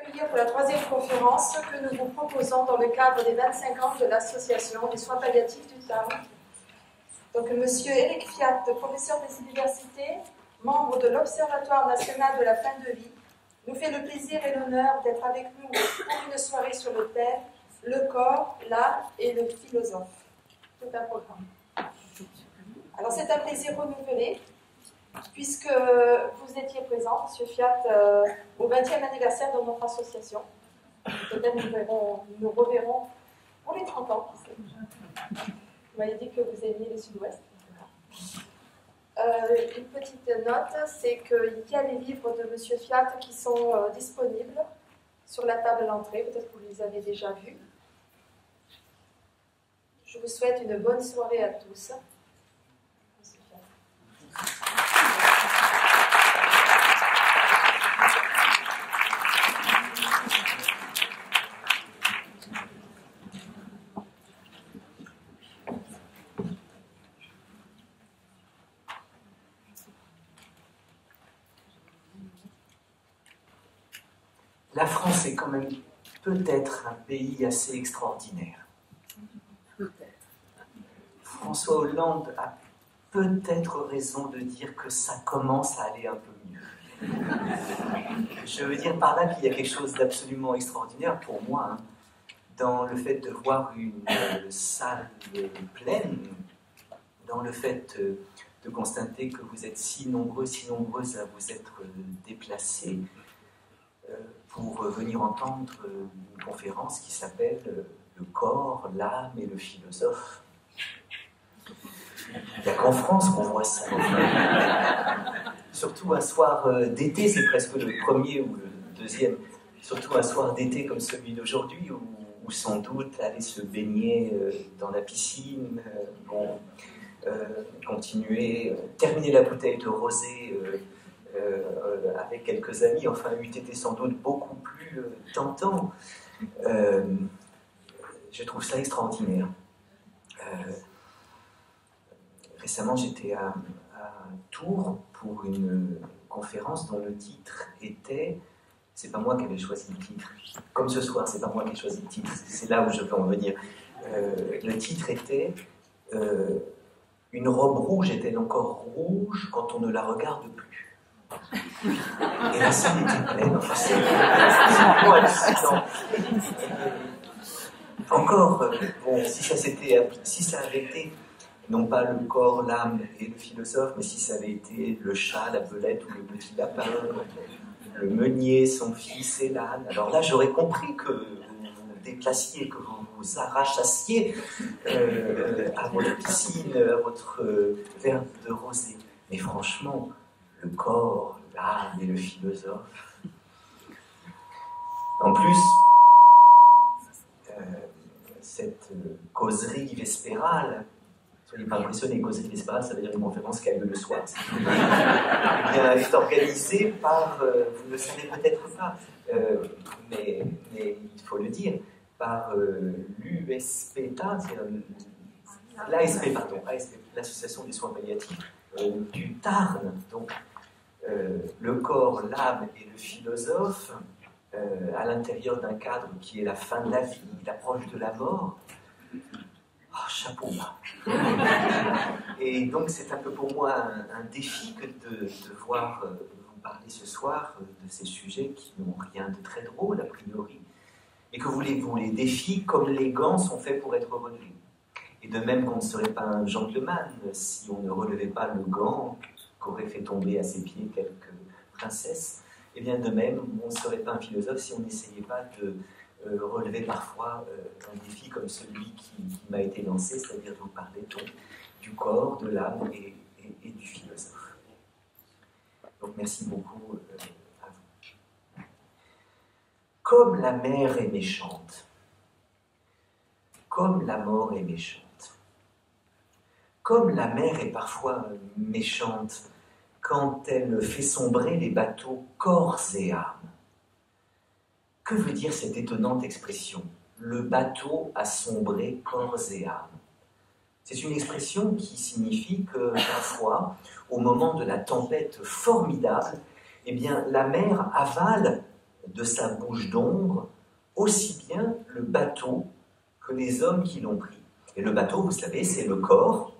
accueillir pour la troisième conférence que nous vous proposons dans le cadre des 25 ans de l'association des soins palliatifs du Tarn. Donc, M. Éric Fiat, professeur des universités, membre de l'Observatoire national de la fin de vie, nous fait le plaisir et l'honneur d'être avec nous pour une soirée sur le thème « Le corps, l'art et le philosophe ». Tout un programme. Alors, c'est un plaisir renouvelé, puisque vous étiez présent, M. Fiat, au 20e anniversaire de notre association. Peut-être nous reverrons pour les 30 ans. Vous m'avez dit que vous aimiez le Sud-Ouest. Une petite note, c'est qu'il y a les livres de M. Fiat qui sont disponibles sur la table à l'entrée. Peut-être que vous les avez déjà vus. Je vous souhaite une bonne soirée à tous. La France est quand même peut-être un pays assez extraordinaire. François Hollande a peut-être raison de dire que ça commence à aller un peu mieux. Je veux dire par là qu'il y a quelque chose d'absolument extraordinaire pour moi, dans le fait de voir une salle pleine, dans le fait de constater que vous êtes si nombreux, si nombreuses à vous être déplacés pour venir entendre une conférence qui s'appelle « Le corps, l'âme et le philosophe ». Il n'y a qu'en France qu'on voit ça. Surtout un soir d'été, c'est presque le premier ou le deuxième. Surtout un soir d'été comme celui d'aujourd'hui, où sans doute aller se baigner dans la piscine, continuer, terminer la bouteille de rosé avec quelques amis, enfin, eût été sans doute beaucoup plus tentant. Je trouve ça extraordinaire. Récemment, j'étais à Tours pour une conférence dont le titre était... C'est pas moi qui avais choisi le titre. Comme ce soir, c'est pas moi qui ai choisi le titre. C'est là où je peux en venir. Le titre était Une robe rouge est-elle encore rouge quand on ne la regarde plus? Et la salle était pleine. Enfin, c'est vraiment hallucinant. Encore, bon, si ça avait été non pas le corps, l'âme et le philosophe, mais si ça avait été le chat, la belette ou le petit lapin, le meunier, son fils et l'âne, alors là j'aurais compris que vous vous déplaciez, que vous vous arrachassiez à votre piscine, à votre verre de rosé. Mais franchement, le corps, l'âme et le philosophe. En plus, cette causerie vespérale, soyez pas impressionnés, causerie vespérale, ça veut dire une conférence qui a lieu le soir. Elle est organisée par, vous ne le savez peut-être pas, mais il faut le dire, par l'USPTA, l'ASP, pardon, l'Association des soins palliatifs du Tarn. Donc, le corps, l'âme et le philosophe, à l'intérieur d'un cadre qui est la fin de la vie, l'approche de la mort. Oh, chapeau bas. Et donc c'est un peu pour moi un défi que de devoir vous parler ce soir de ces sujets qui n'ont rien de très drôle a priori. Et que voulez-vous, les défis comme les gants sont faits pour être relevés. Et de même qu'on ne serait pas un gentleman si on ne relevait pas le gant qu'aurait fait tomber à ses pieds quelques princesses. Et bien de même, on ne serait pas un philosophe si on n'essayait pas de relever parfois un défi comme celui qui m'a été lancé, c'est-à-dire de vous parler donc du corps, de l'âme et du philosophe. Donc merci beaucoup à vous. Comme la mer est méchante, comme la mort est méchante, comme la mer est parfois méchante quand elle fait sombrer les bateaux corps et âme. Que veut dire cette étonnante expression? Le bateau a sombré corps et âme. C'est une expression qui signifie que parfois, au moment de la tempête formidable, eh bien, la mer avale de sa bouche d'ombre aussi bien le bateau que les hommes qui l'ont pris. Et le bateau, vous savez, c'est le corps,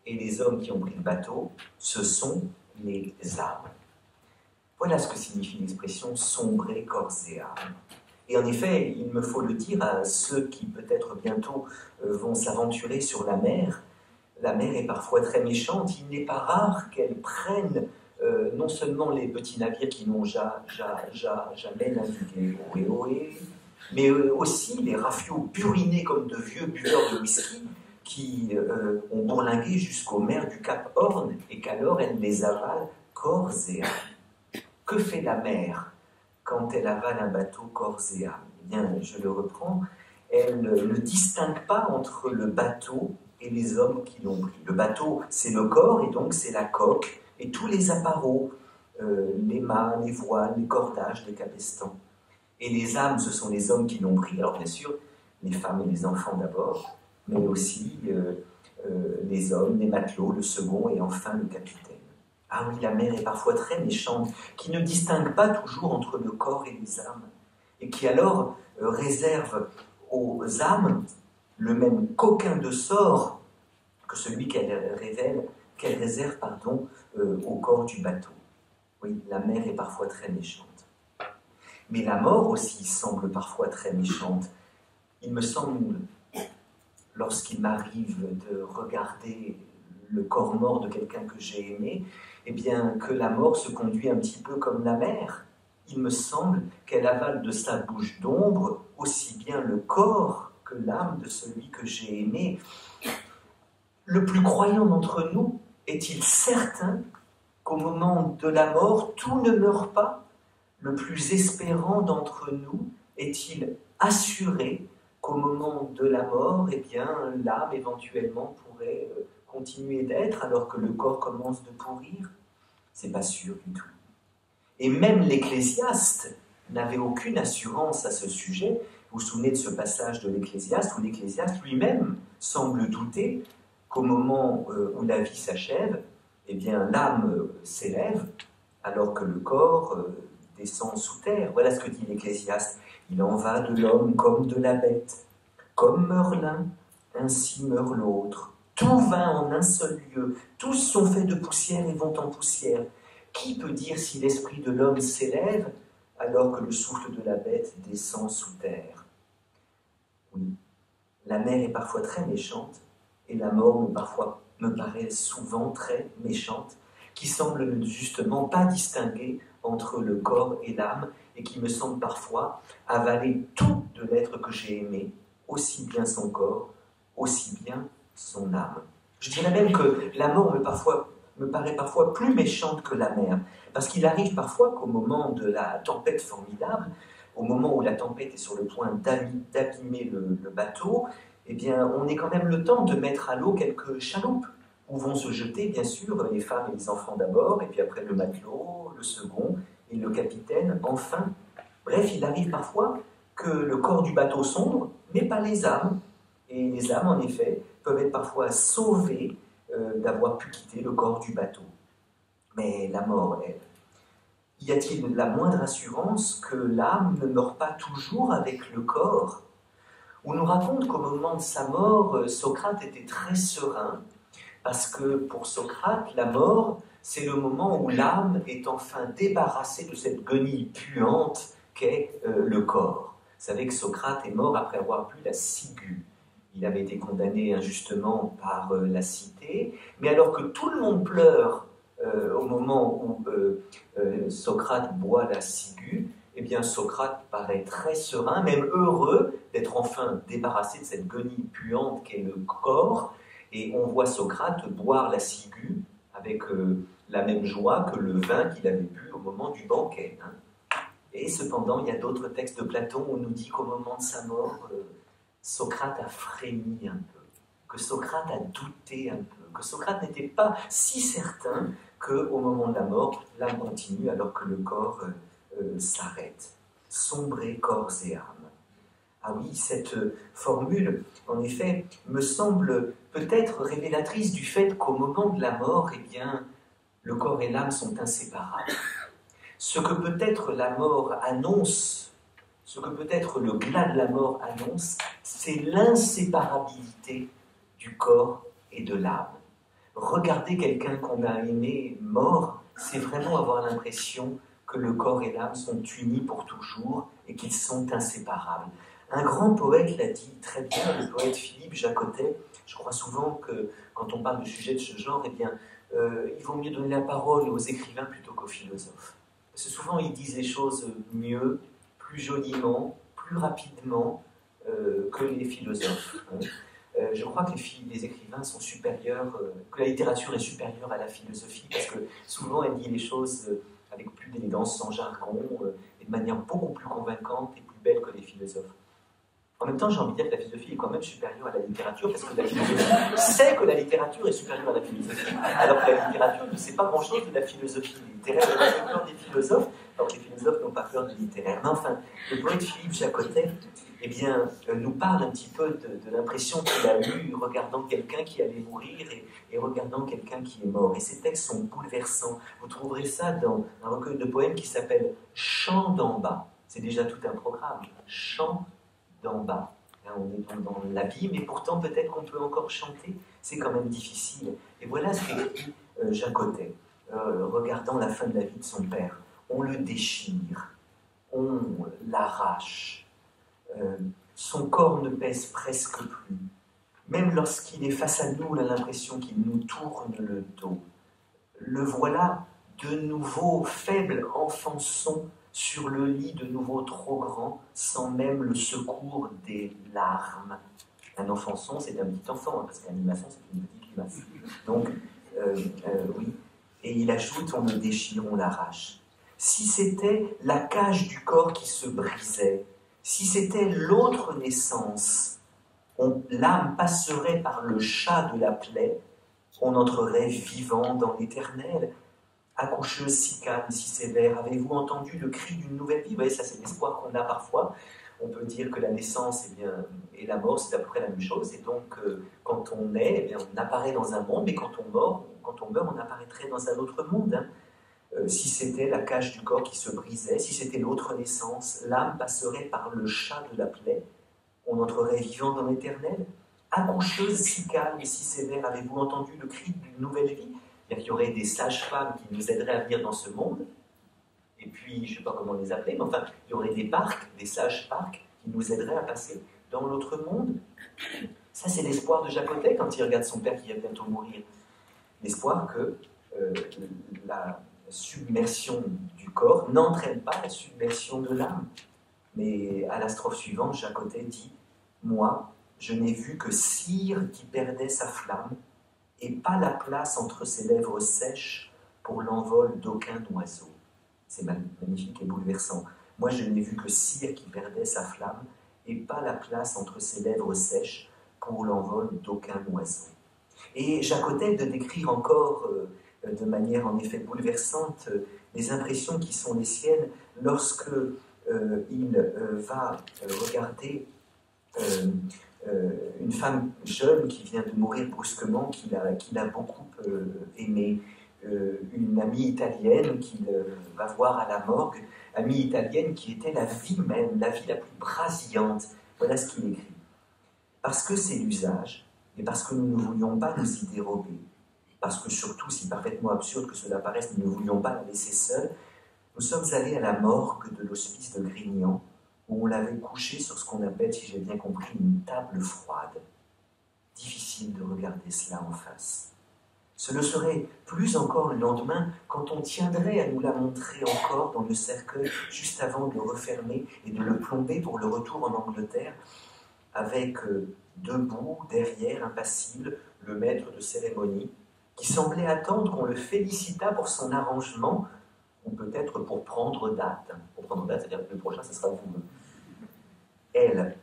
et les hommes qui ont pris le bateau, ce sont les âmes. Voilà ce que signifie l'expression « sombrer corps et âme ». Et en effet, il me faut le dire à ceux qui peut-être bientôt vont s'aventurer sur la mer est parfois très méchante. Il n'est pas rare qu'elle prenne non seulement les petits navires qui n'ont jamais navigué ohé, mais aussi les rafiots burinés comme de vieux buveurs de whisky qui ont bourlingué jusqu'aux mers du Cap Horn et qu'alors elle les avale corps et âme. Que fait la mer quand elle avale un bateau corps et âme? Eh bien, je le reprends, elle ne distingue pas entre le bateau et les hommes qui l'ont pris. Le bateau, c'est le corps, et donc c'est la coque, et tous les appareaux, les mâts, les voiles, les cordages, les capestans. Et les âmes, ce sont les hommes qui l'ont pris, alors bien sûr, les femmes et les enfants d'abord, mais aussi les hommes, les matelots, le second, et enfin le capitaine. Ah oui, la mer est parfois très méchante, qui ne distingue pas toujours entre le corps et les âmes, et qui alors réserve aux âmes le même coquin de sort que celui qu'elle réserve au corps du bateau. Oui, la mer est parfois très méchante. Mais la mort aussi semble parfois très méchante. Il me semble, lorsqu'il m'arrive de regarder le corps mort de quelqu'un que j'ai aimé, eh bien que la mort se conduit un petit peu comme la mer. Il me semble qu'elle avale de sa bouche d'ombre aussi bien le corps que l'âme de celui que j'ai aimé. Le plus croyant d'entre nous est-il certain qu'au moment de la mort, tout ne meurt pas? Le plus espérant d'entre nous est-il assuré qu'au moment de la mort, eh bien, l'âme éventuellement pourrait continuer d'être alors que le corps commence de pourrir? C'est pas sûr du tout. Et même l'Ecclésiaste n'avait aucune assurance à ce sujet. Vous vous souvenez de ce passage de l'Ecclésiaste où l'Ecclésiaste lui-même semble douter qu'au moment où la vie s'achève, eh bien l'âme s'élève alors que le corps descend sous terre. Voilà ce que dit l'Ecclésiaste. Il en va de l'homme comme de la bête. Comme meurt l'un, ainsi meurt l'autre. Tout va en un seul lieu. Tous sont faits de poussière et vont en poussière. Qui peut dire si l'esprit de l'homme s'élève alors que le souffle de la bête descend sous terre? Oui, la mer est parfois très méchante et la mort me paraît souvent très méchante, qui semble ne justement pas distinguer entre le corps et l'âme et qui me semble parfois avaler tout de l'être que j'ai aimé, aussi bien son corps, aussi bien son âme. Je dirais même que la mort me paraît parfois plus méchante que la mer, parce qu'il arrive parfois qu'au moment de la tempête formidable, au moment où la tempête est sur le point d'abîmer le bateau, eh bien, on ait quand même le temps de mettre à l'eau quelques chaloupes, où vont se jeter, bien sûr, les femmes et les enfants d'abord, et puis après le matelot, le second, et le capitaine, enfin. Bref, il arrive parfois que le corps du bateau sombre, mais pas les âmes. Et les âmes, en effet, peuvent être parfois sauvées d'avoir pu quitter le corps du bateau. Mais la mort, elle, y a-t-il la moindre assurance que l'âme ne meurt pas toujours avec le corps? On nous raconte qu'au moment de sa mort, Socrate était très serein, parce que pour Socrate, la mort, c'est le moment où l'âme est enfin débarrassée de cette guenille puante qu'est le corps. Vous savez que Socrate est mort après avoir bu la ciguë. Il avait été condamné injustement par la cité, mais alors que tout le monde pleure au moment où Socrate boit la ciguë, eh bien Socrate paraît très serein, même heureux d'être enfin débarrassé de cette guenille puante qu'est le corps, et on voit Socrate boire la ciguë avec la même joie que le vin qu'il avait bu au moment du banquet. Et cependant, il y a d'autres textes de Platon où on nous dit qu'au moment de sa mort, Socrate a frémi un peu, que Socrate a douté un peu, que Socrate n'était pas si certain qu'au moment de la mort, l'âme continue alors que le corps s'arrête. Sombrer corps et âme. Ah oui, cette formule, en effet, me semble peut-être révélatrice du fait qu'au moment de la mort, eh bien, le corps et l'âme sont inséparables. Ce que peut-être la mort annonce, ce que peut-être le glas de la mort annonce, c'est l'inséparabilité du corps et de l'âme. Regarder quelqu'un qu'on a aimé mort, c'est vraiment avoir l'impression que le corps et l'âme sont unis pour toujours et qu'ils sont inséparables. Un grand poète l'a dit très bien, le poète Philippe Jacotet. Je crois souvent que quand on parle de sujets de ce genre, eh bien, il vaut mieux donner la parole aux écrivains plutôt qu'aux philosophes. Parce que souvent, ils disent les choses mieux, plus joliment, plus rapidement que les philosophes. Je crois que les écrivains sont supérieurs, que la littérature est supérieure à la philosophie, parce que souvent, elle dit les choses avec plus d'élégance, sans jargon, et de manière beaucoup plus convaincante et plus belle que les philosophes. En même temps, j'ai envie de dire que la philosophie est quand même supérieure à la littérature, parce que la philosophie sait que la littérature est supérieure à la philosophie, alors que la littérature ne sait pas grand-chose de la philosophie littéraire. Elle a peur des philosophes, alors que les philosophes n'ont pas peur du littéraire. Mais enfin, le poète Philippe Jacotet, eh bien, nous parle un petit peu de l'impression qu'il a eue regardant quelqu'un qui allait mourir et regardant quelqu'un qui est mort. Et ces textes sont bouleversants. Vous trouverez ça dans un recueil de poèmes qui s'appelle « Chant d'en bas ». C'est déjà tout un programme. Chant d'en bas. Là, on est donc dans l'abîme, et pourtant peut-être qu'on peut encore chanter. C'est quand même difficile. Et voilà ce qu'écrit Jacotet, regardant la fin de la vie de son père. On le déchire, on l'arrache. Son corps ne pèse presque plus. Même lorsqu'il est face à nous, on a l'impression qu'il nous tourne le dos. Le voilà de nouveau faible enfonçon sur le lit de nouveau trop grand, sans même le secours des larmes. Un enfançon, c'est un petit enfant, hein, parce qu'un limaçon, c'est une petite limace. Donc, oui. Et il ajoute, on le déchire, on l'arrache. Si c'était la cage du corps qui se brisait, si c'était l'autre naissance, l'âme passerait par le chat de la plaie, on entrerait vivant dans l'éternel. Accoucheuse si calme, si sévère, avez-vous entendu le cri d'une nouvelle vie? Vous voyez, ça c'est l'espoir qu'on a parfois. On peut dire que la naissance et la mort, c'est à peu près la même chose. Et donc, quand on naît, eh bien, on apparaît dans un monde, mais quand on meurt, on apparaîtrait dans un autre monde. Hein. Si c'était la cage du corps qui se brisait, si c'était l'autre naissance, l'âme passerait par le chat de la plaie, on entrerait vivant dans l'éternel. Accoucheuse si calme et si sévère, avez-vous entendu le cri d'une nouvelle vie? Il y aurait des sages-femmes qui nous aideraient à venir dans ce monde, et puis, je ne sais pas comment les appeler, mais enfin, il y aurait des parcs, des sages-parcs, qui nous aideraient à passer dans l'autre monde. Ça, c'est l'espoir de Jacotet quand il regarde son père qui va bientôt mourir. L'espoir que la submersion du corps n'entraîne pas la submersion de l'âme. Mais à la strophe suivante, Jacotet dit « Moi, je n'ai vu que cire qui perdait sa flamme, et pas la place entre ses lèvres sèches pour l'envol d'aucun oiseau. » C'est magnifique et bouleversant. Moi, je n'ai vu que cire qui perdait sa flamme, et pas la place entre ses lèvres sèches pour l'envol d'aucun oiseau. Et Jacotet de décrire encore de manière en effet bouleversante les impressions qui sont les siennes lorsque il va regarder une femme jeune qui vient de mourir brusquement, qu'il a beaucoup aimée, une amie italienne qu'il va voir à la morgue, amie italienne qui était la vie même, la vie la plus brasillante. Voilà ce qu'il écrit. Parce que c'est l'usage, et parce que nous ne voulions pas nous y dérober, parce que surtout, si parfaitement absurde que cela paraisse, nous ne voulions pas la laisser seule, nous sommes allés à la morgue de l'hospice de Grignan, où on l'avait couché sur ce qu'on appelle, si j'ai bien compris, une table froide. Difficile de regarder cela en face. Ce le serait plus encore le lendemain, quand on tiendrait à nous la montrer encore dans le cercueil, juste avant de le refermer et de le plomber pour le retour en Angleterre, avec debout, derrière, impassible, le maître de cérémonie, qui semblait attendre qu'on le félicitât pour son arrangement, ou peut-être pour prendre date. Pour prendre date, c'est-à-dire que le prochain, ce sera vous. Elle,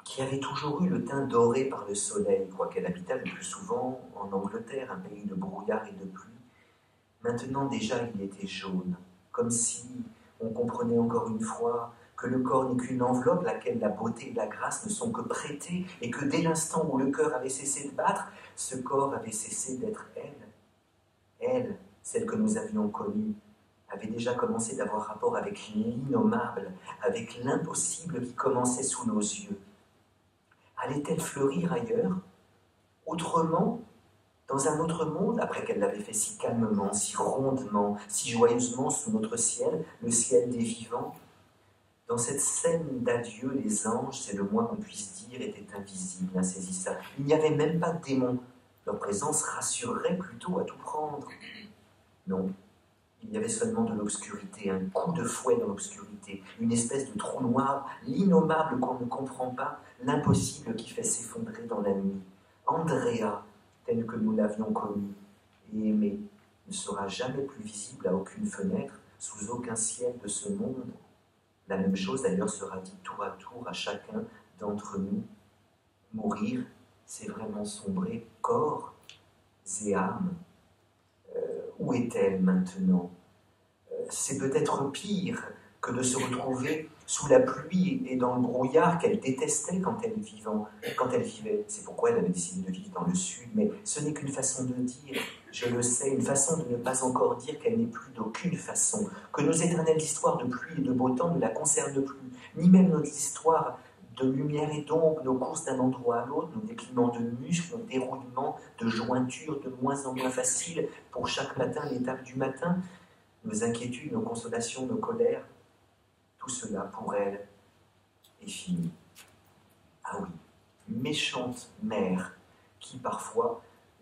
qui avait toujours eu le teint doré par le soleil, quoiqu'elle habitât le plus souvent en Angleterre, un pays de brouillard et de pluie, maintenant déjà il était jaune, comme si on comprenait encore une fois que le corps n'est qu'une enveloppe, laquelle la beauté et la grâce ne sont que prêtées, et que dès l'instant où le cœur avait cessé de battre, ce corps avait cessé d'être elle, celle que nous avions connue, avait déjà commencé d'avoir rapport avec l'innommable, avec l'impossible qui commençait sous nos yeux. Allait-elle fleurir ailleurs, autrement, dans un autre monde, après qu'elle l'avait fait si calmement, si rondement, si joyeusement sous notre ciel, le ciel des vivants? Dans cette scène d'adieu, les anges, c'est le moins qu'on puisse dire, étaient invisibles, insaisissables. Il n'y avait même pas de démons. Leur présence rassurerait plutôt à tout prendre. Non, il y avait seulement de l'obscurité, un coup de fouet dans l'obscurité, une espèce de trou noir, l'innommable qu'on ne comprend pas, l'impossible qui fait s'effondrer dans la nuit. Andrea, tel que nous l'avions connu et aimé, ne sera jamais plus visible à aucune fenêtre, sous aucun ciel de ce monde. La même chose d'ailleurs sera dite tour à tour à chacun d'entre nous. Mourir, c'est vraiment sombrer corps et âme. Où est-elle maintenant? C'est peut-être pire que de se retrouver sous la pluie et dans le brouillard qu'elle détestait quand elle vivait. C'est pourquoi elle avait décidé de vivre dans le sud, mais ce n'est qu'une façon de dire, je le sais, une façon de ne pas encore dire qu'elle n'est plus d'aucune façon, que nos éternelles histoires de pluie et de beau temps ne la concernent plus, ni même nos histoires de lumière et d'ombre, nos courses d'un endroit à l'autre, nos décliments de muscles, nos déroulements de jointures de moins en moins faciles pour chaque matin, l'étape du matin, nos inquiétudes, nos consolations, nos colères, tout cela pour elle est fini. Ah oui, méchante mère qui parfois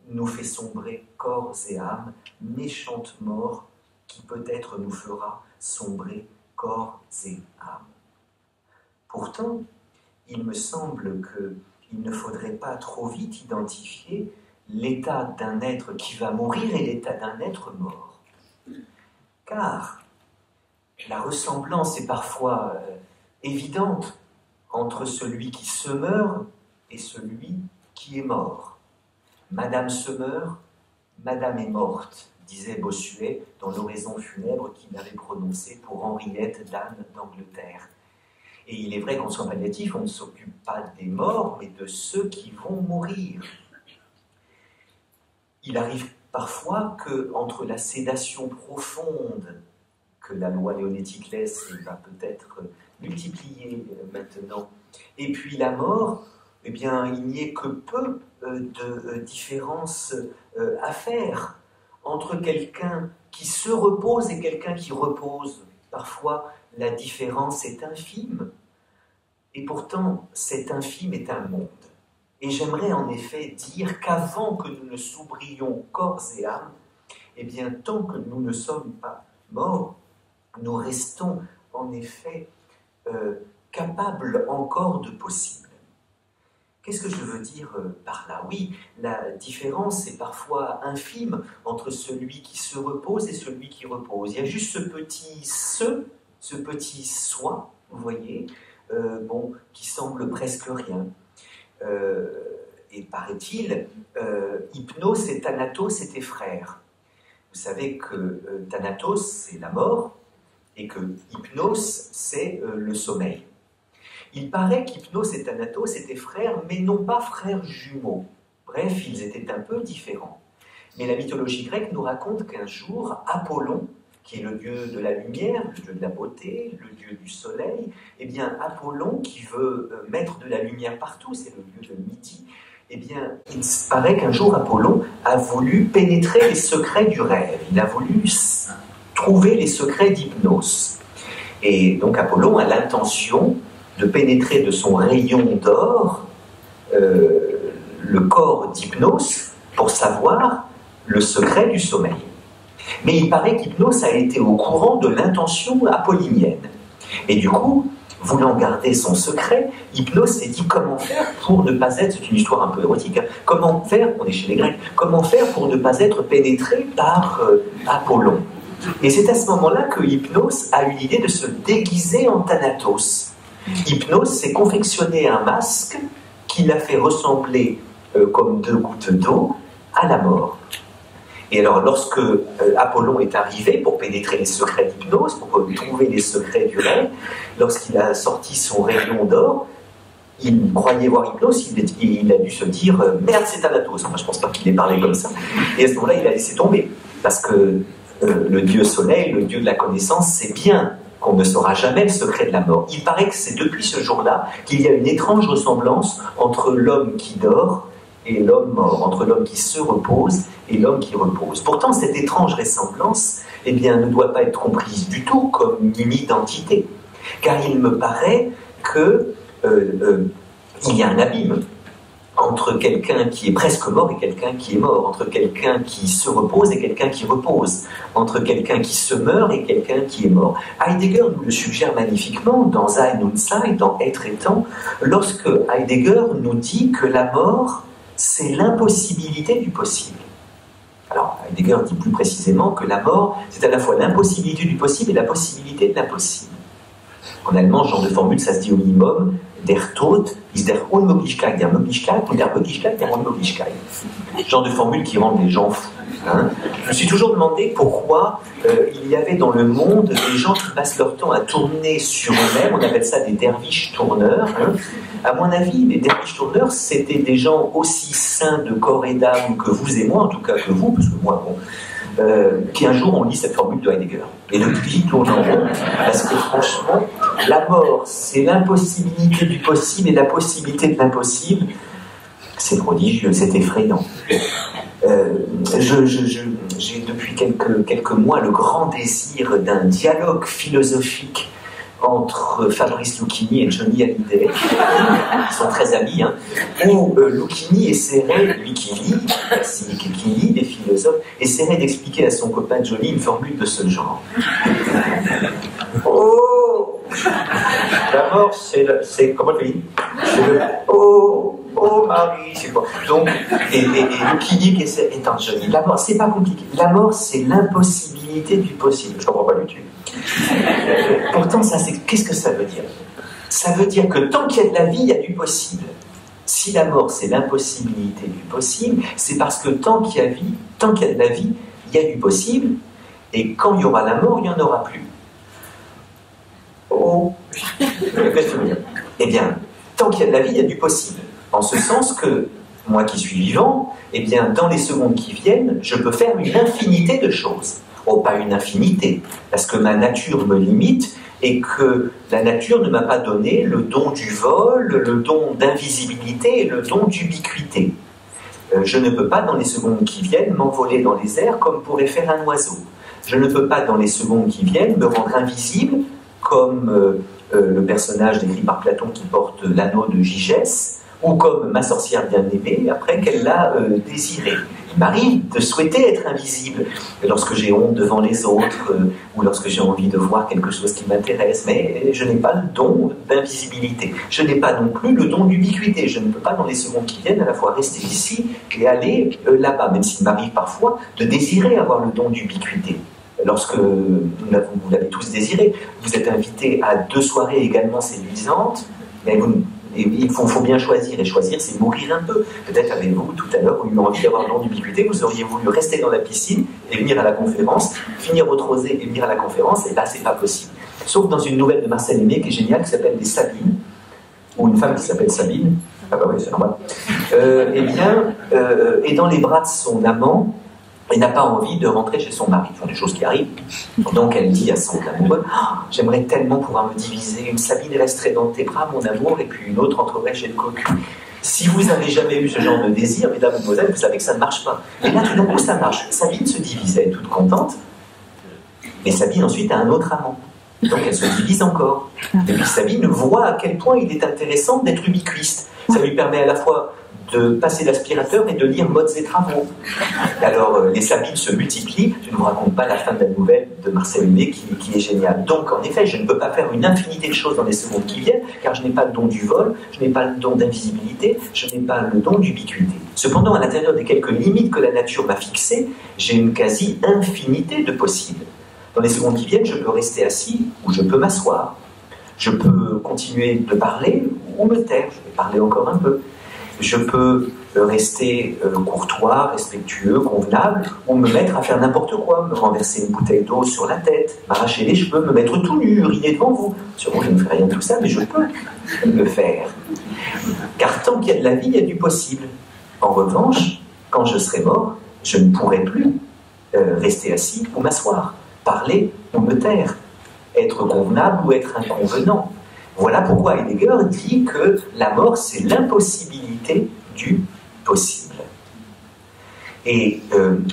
nous fait sombrer corps et âme, méchante mort qui peut-être nous fera sombrer corps et âme. Pourtant, il me semble qu'il ne faudrait pas trop vite identifier l'état d'un être qui va mourir et l'état d'un être mort. Car la ressemblance est parfois évidente entre celui qui se meurt et celui qui est mort. Madame se meurt, Madame est morte, disait Bossuet dans l'oraison funèbre qu'il avait prononcée pour Henriette d'Anne d'Angleterre. Et il est vrai qu'en soins palliatifs, on ne s'occupe pas des morts, mais de ceux qui vont mourir. Il arrive parfois qu'entre la sédation profonde que la loi léonétique laisse et va peut-être multiplier maintenant, et puis la mort, eh bien, il n'y ait que peu de différence à faire entre quelqu'un qui se repose et quelqu'un qui repose. Parfois, la différence est infime, et pourtant, cet infime est un monde. Et j'aimerais en effet dire qu'avant que nous ne s'oublions corps et âme, eh bien, tant que nous ne sommes pas morts, nous restons en effet capables encore de possible. Qu'est-ce que je veux dire par là? Oui, la différence est parfois infime entre celui qui se repose et celui qui repose. Il y a juste ce petit soi, vous voyez, qui semble presque rien. Et paraît-il, Hypnos et Thanatos étaient frères. Vous savez que Thanatos, c'est la mort, et que Hypnos, c'est le sommeil. Il paraît qu'Hypnos et Thanatos étaient frères, mais non pas frères jumeaux. Bref, ils étaient un peu différents. Mais la mythologie grecque nous raconte qu'un jour, Apollon, qui est le dieu de la lumière, le dieu de la beauté, le dieu du soleil, eh bien, Apollon, qui veut mettre de la lumière partout, c'est le dieu de midi, eh bien, il paraît qu'un jour, Apollon a voulu pénétrer les secrets du rêve. Il a voulu trouver les secrets d'Hypnos. Et donc, Apollon a l'intention de pénétrer de son rayon d'or le corps d'Hypnos pour savoir le secret du sommeil. Mais il paraît qu'Hypnos a été au courant de l'intention apollinienne. Et du coup, voulant garder son secret, Hypnos s'est dit comment faire pour ne pas être, c'est une histoire un peu érotique, hein, comment faire, on est chez les Grecs, comment faire pour ne pas être pénétré par Apollon. Et c'est à ce moment-là que Hypnos a eu l'idée de se déguiser en Thanatos. Hypnos s'est confectionné un masque qui l'a fait ressembler comme 2 gouttes d'eau à la mort. Et alors, lorsque Apollon est arrivé pour pénétrer les secrets d'Hypnos, pour trouver les secrets du rêve, lorsqu'il a sorti son rayon d'or, il croyait voir Hypnos, il a dû se dire « Merde, c'est Thanatos ». Enfin, je ne pense pas qu'il ait parlé comme ça. Et à ce moment-là, il a laissé tomber. Parce que le dieu soleil, le dieu de la connaissance, sait bien qu'on ne saura jamais le secret de la mort. Il paraît que c'est depuis ce jour-là qu'il y a une étrange ressemblance entre l'homme qui dort et l'homme mort, entre l'homme qui se repose et l'homme qui repose. Pourtant, cette étrange ressemblance, eh bien, ne doit pas être comprise du tout comme une identité, car il me paraît que il y a un abîme entre quelqu'un qui est presque mort et quelqu'un qui est mort, entre quelqu'un qui se repose et quelqu'un qui repose, entre quelqu'un qui se meurt et quelqu'un qui est mort. Heidegger nous le suggère magnifiquement dans Sein und Sein, dans Être et Temps, lorsque Heidegger nous dit que la mort, c'est l'impossibilité du possible. Alors, Heidegger dit plus précisément que la mort, c'est à la fois l'impossibilité du possible et la possibilité de l'impossible. En allemand, ce genre de formule, ça se dit au minimum, der Tod ist der Unmöglichkeit der Möglichkeit und der Möglichkeit der Unmöglichkeit. Genre de formule qui rend les gens fous. Hein. Je me suis toujours demandé pourquoi il y avait dans le monde des gens qui passent leur temps à tourner sur eux-mêmes, on appelle ça des derviches tourneurs. Hein. À mon avis, les derviches tourneurs, c'était des gens aussi sains de corps et d'âme que vous et moi, en tout cas que vous, parce que moi, bon, qui un jour ont lu cette formule de Heidegger. Et depuis, ils tournent en rond, parce que franchement, la mort, c'est l'impossibilité du possible et la possibilité de l'impossible. C'est prodigieux, c'est effrayant. J'ai depuis quelques mois le grand désir d'un dialogue philosophique entre Fabrice Lucchini et Johnny Hallyday, ils sont très amis, hein, où Lucchini essaierait, lui qui lit, les philosophes, essaierait d'expliquer à son copain Johnny une formule de ce genre. Oh, la mort, c'est comment tu dis? C'est le oh Marie, c'est quoi? Donc, et Lucchini qui essaie, étant Johnny, la mort, c'est pas compliqué. La mort, c'est l'impossibilité du possible. Je comprends pas du tout. Pourtant, qu'est-ce que ça veut dire? Ça veut dire que tant qu'il y a de la vie, il y a du possible. Si la mort, c'est l'impossibilité du possible, c'est parce que tant qu'il y a de la vie, il y a du possible, et quand il y aura la mort, il n'y en aura plus. Oh, qu'est-ce que ça veut dire? Eh bien, tant qu'il y a de la vie, il y a du possible. En ce sens que, moi qui suis vivant, eh bien, dans les secondes qui viennent, je peux faire une infinité de choses. Oh, pas une infinité, parce que ma nature me limite et que la nature ne m'a pas donné le don du vol, le don d'invisibilité et le don d'ubiquité. Je ne peux pas, dans les secondes qui viennent, m'envoler dans les airs comme pourrait faire un oiseau. Je ne peux pas, dans les secondes qui viennent, me rendre invisible comme le personnage décrit par Platon qui porte l'anneau de Gygès, ou comme ma sorcière bien-aimée après qu'elle l'a désiré. Il m'arrive de souhaiter être invisible lorsque j'ai honte devant les autres ou lorsque j'ai envie de voir quelque chose qui m'intéresse, mais je n'ai pas le don d'invisibilité. Je n'ai pas non plus le don d'ubiquité. Je ne peux pas, dans les secondes qui viennent, à la fois rester ici et aller là-bas, même s'il m'arrive parfois de désirer avoir le don d'ubiquité. Lorsque vous l'avez tous désiré, vous êtes invité à 2 soirées également séduisantes, mais il faut bien choisir, et choisir, c'est mourir un peu. Peut-être avez-vous, tout à l'heure, eu envie d'avoir le don d'ubiquité, vous auriez voulu rester dans la piscine et venir à la conférence, finir votre rosé et venir à la conférence, et là, c'est pas possible. Sauf dans une nouvelle de Marcel Aimé qui est géniale, qui s'appelle Les Sabines, ou une femme qui s'appelle Sabine, ah bah oui, c'est normal, et dans les bras de son amant, elle n'a pas envie de rentrer chez son mari. Ce sont des choses qui arrivent. Donc elle dit à son amoureux, oh, j'aimerais tellement pouvoir me diviser. Une Sabine resterait dans tes bras, mon amour, et puis une autre entrerait chez le cocu. Si vous n'avez jamais eu ce genre de désir, mesdames, mesdemoiselles, vous savez que ça ne marche pas. Et là, tout d'un coup, ça marche. Sabine se divise, elle est toute contente. Et Sabine, ensuite, a un autre amant. Donc elle se divise encore. Et puis Sabine voit à quel point il est intéressant d'être ubiquiste. Ça lui permet à la fois de passer l'aspirateur et de lire Modes et Travaux. Alors, les Sabines se multiplient. Je ne vous raconte pas la fin de la nouvelle de Marcel Aimé qui est géniale. Donc, en effet, je ne peux pas faire une infinité de choses dans les secondes qui viennent, car je n'ai pas le don du vol, je n'ai pas le don d'invisibilité, je n'ai pas le don d'ubiquité. Cependant, à l'intérieur des quelques limites que la nature m'a fixées, j'ai une quasi-infinité de possibles. Dans les secondes qui viennent, je peux rester assis ou je peux m'asseoir. Je peux continuer de parler ou me taire. Je vais parler encore un peu. Je peux rester courtois, respectueux, convenable, ou me mettre à faire n'importe quoi, me renverser une bouteille d'eau sur la tête, m'arracher les cheveux, me mettre tout nu, uriner devant vous. Sûrement, je ne fais rien de tout ça, mais je peux le faire. Car tant qu'il y a de la vie, il y a du possible. En revanche, quand je serai mort, je ne pourrai plus rester assis ou m'asseoir, parler ou me taire, être convenable ou être inconvenant. Voilà pourquoi Heidegger dit que la mort, c'est l'impossibilité du possible. Et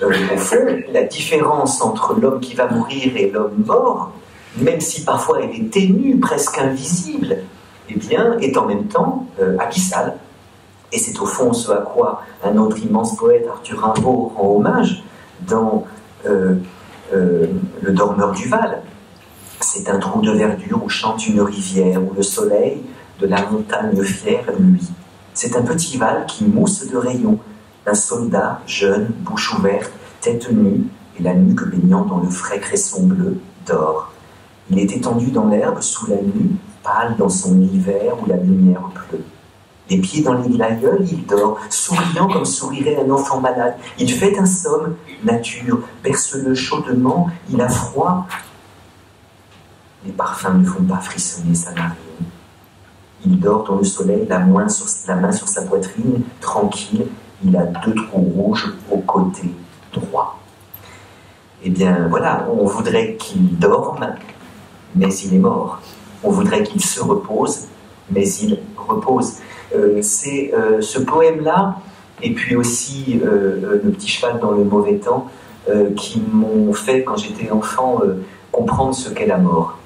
au fond, la différence entre l'homme qui va mourir et l'homme mort, même si parfois elle est ténue, presque invisible, eh bien, est en même temps abyssale. Et c'est au fond ce à quoi un autre immense poète, Arthur Rimbaud, rend hommage dans Le Dormeur du Val. C'est un trou de verdure où chante une rivière, où le soleil de la montagne fière luit. C'est un petit val qui mousse de rayons, un soldat jeune, bouche ouverte, tête nue, et la nuque baignant dans le frais cresson bleu, dort. Il est étendu dans l'herbe sous la nue, pâle dans son hiver où la lumière pleut. Les pieds dans les glaïeuls, il dort, souriant comme sourirait un enfant malade. Il fait un somme, nature, berce-le chaudement, il a froid. Les parfums ne font pas frissonner sa narine. Il dort dans le soleil, la main sur sa poitrine, tranquille. Il a 2 trous rouges au côté droit. Eh bien, voilà, on voudrait qu'il dorme, mais il est mort. On voudrait qu'il se repose, mais il repose. C'est ce poème-là, et puis aussi Le petit cheval dans le mauvais temps, qui m'ont fait, quand j'étais enfant, comprendre ce qu'est la mort.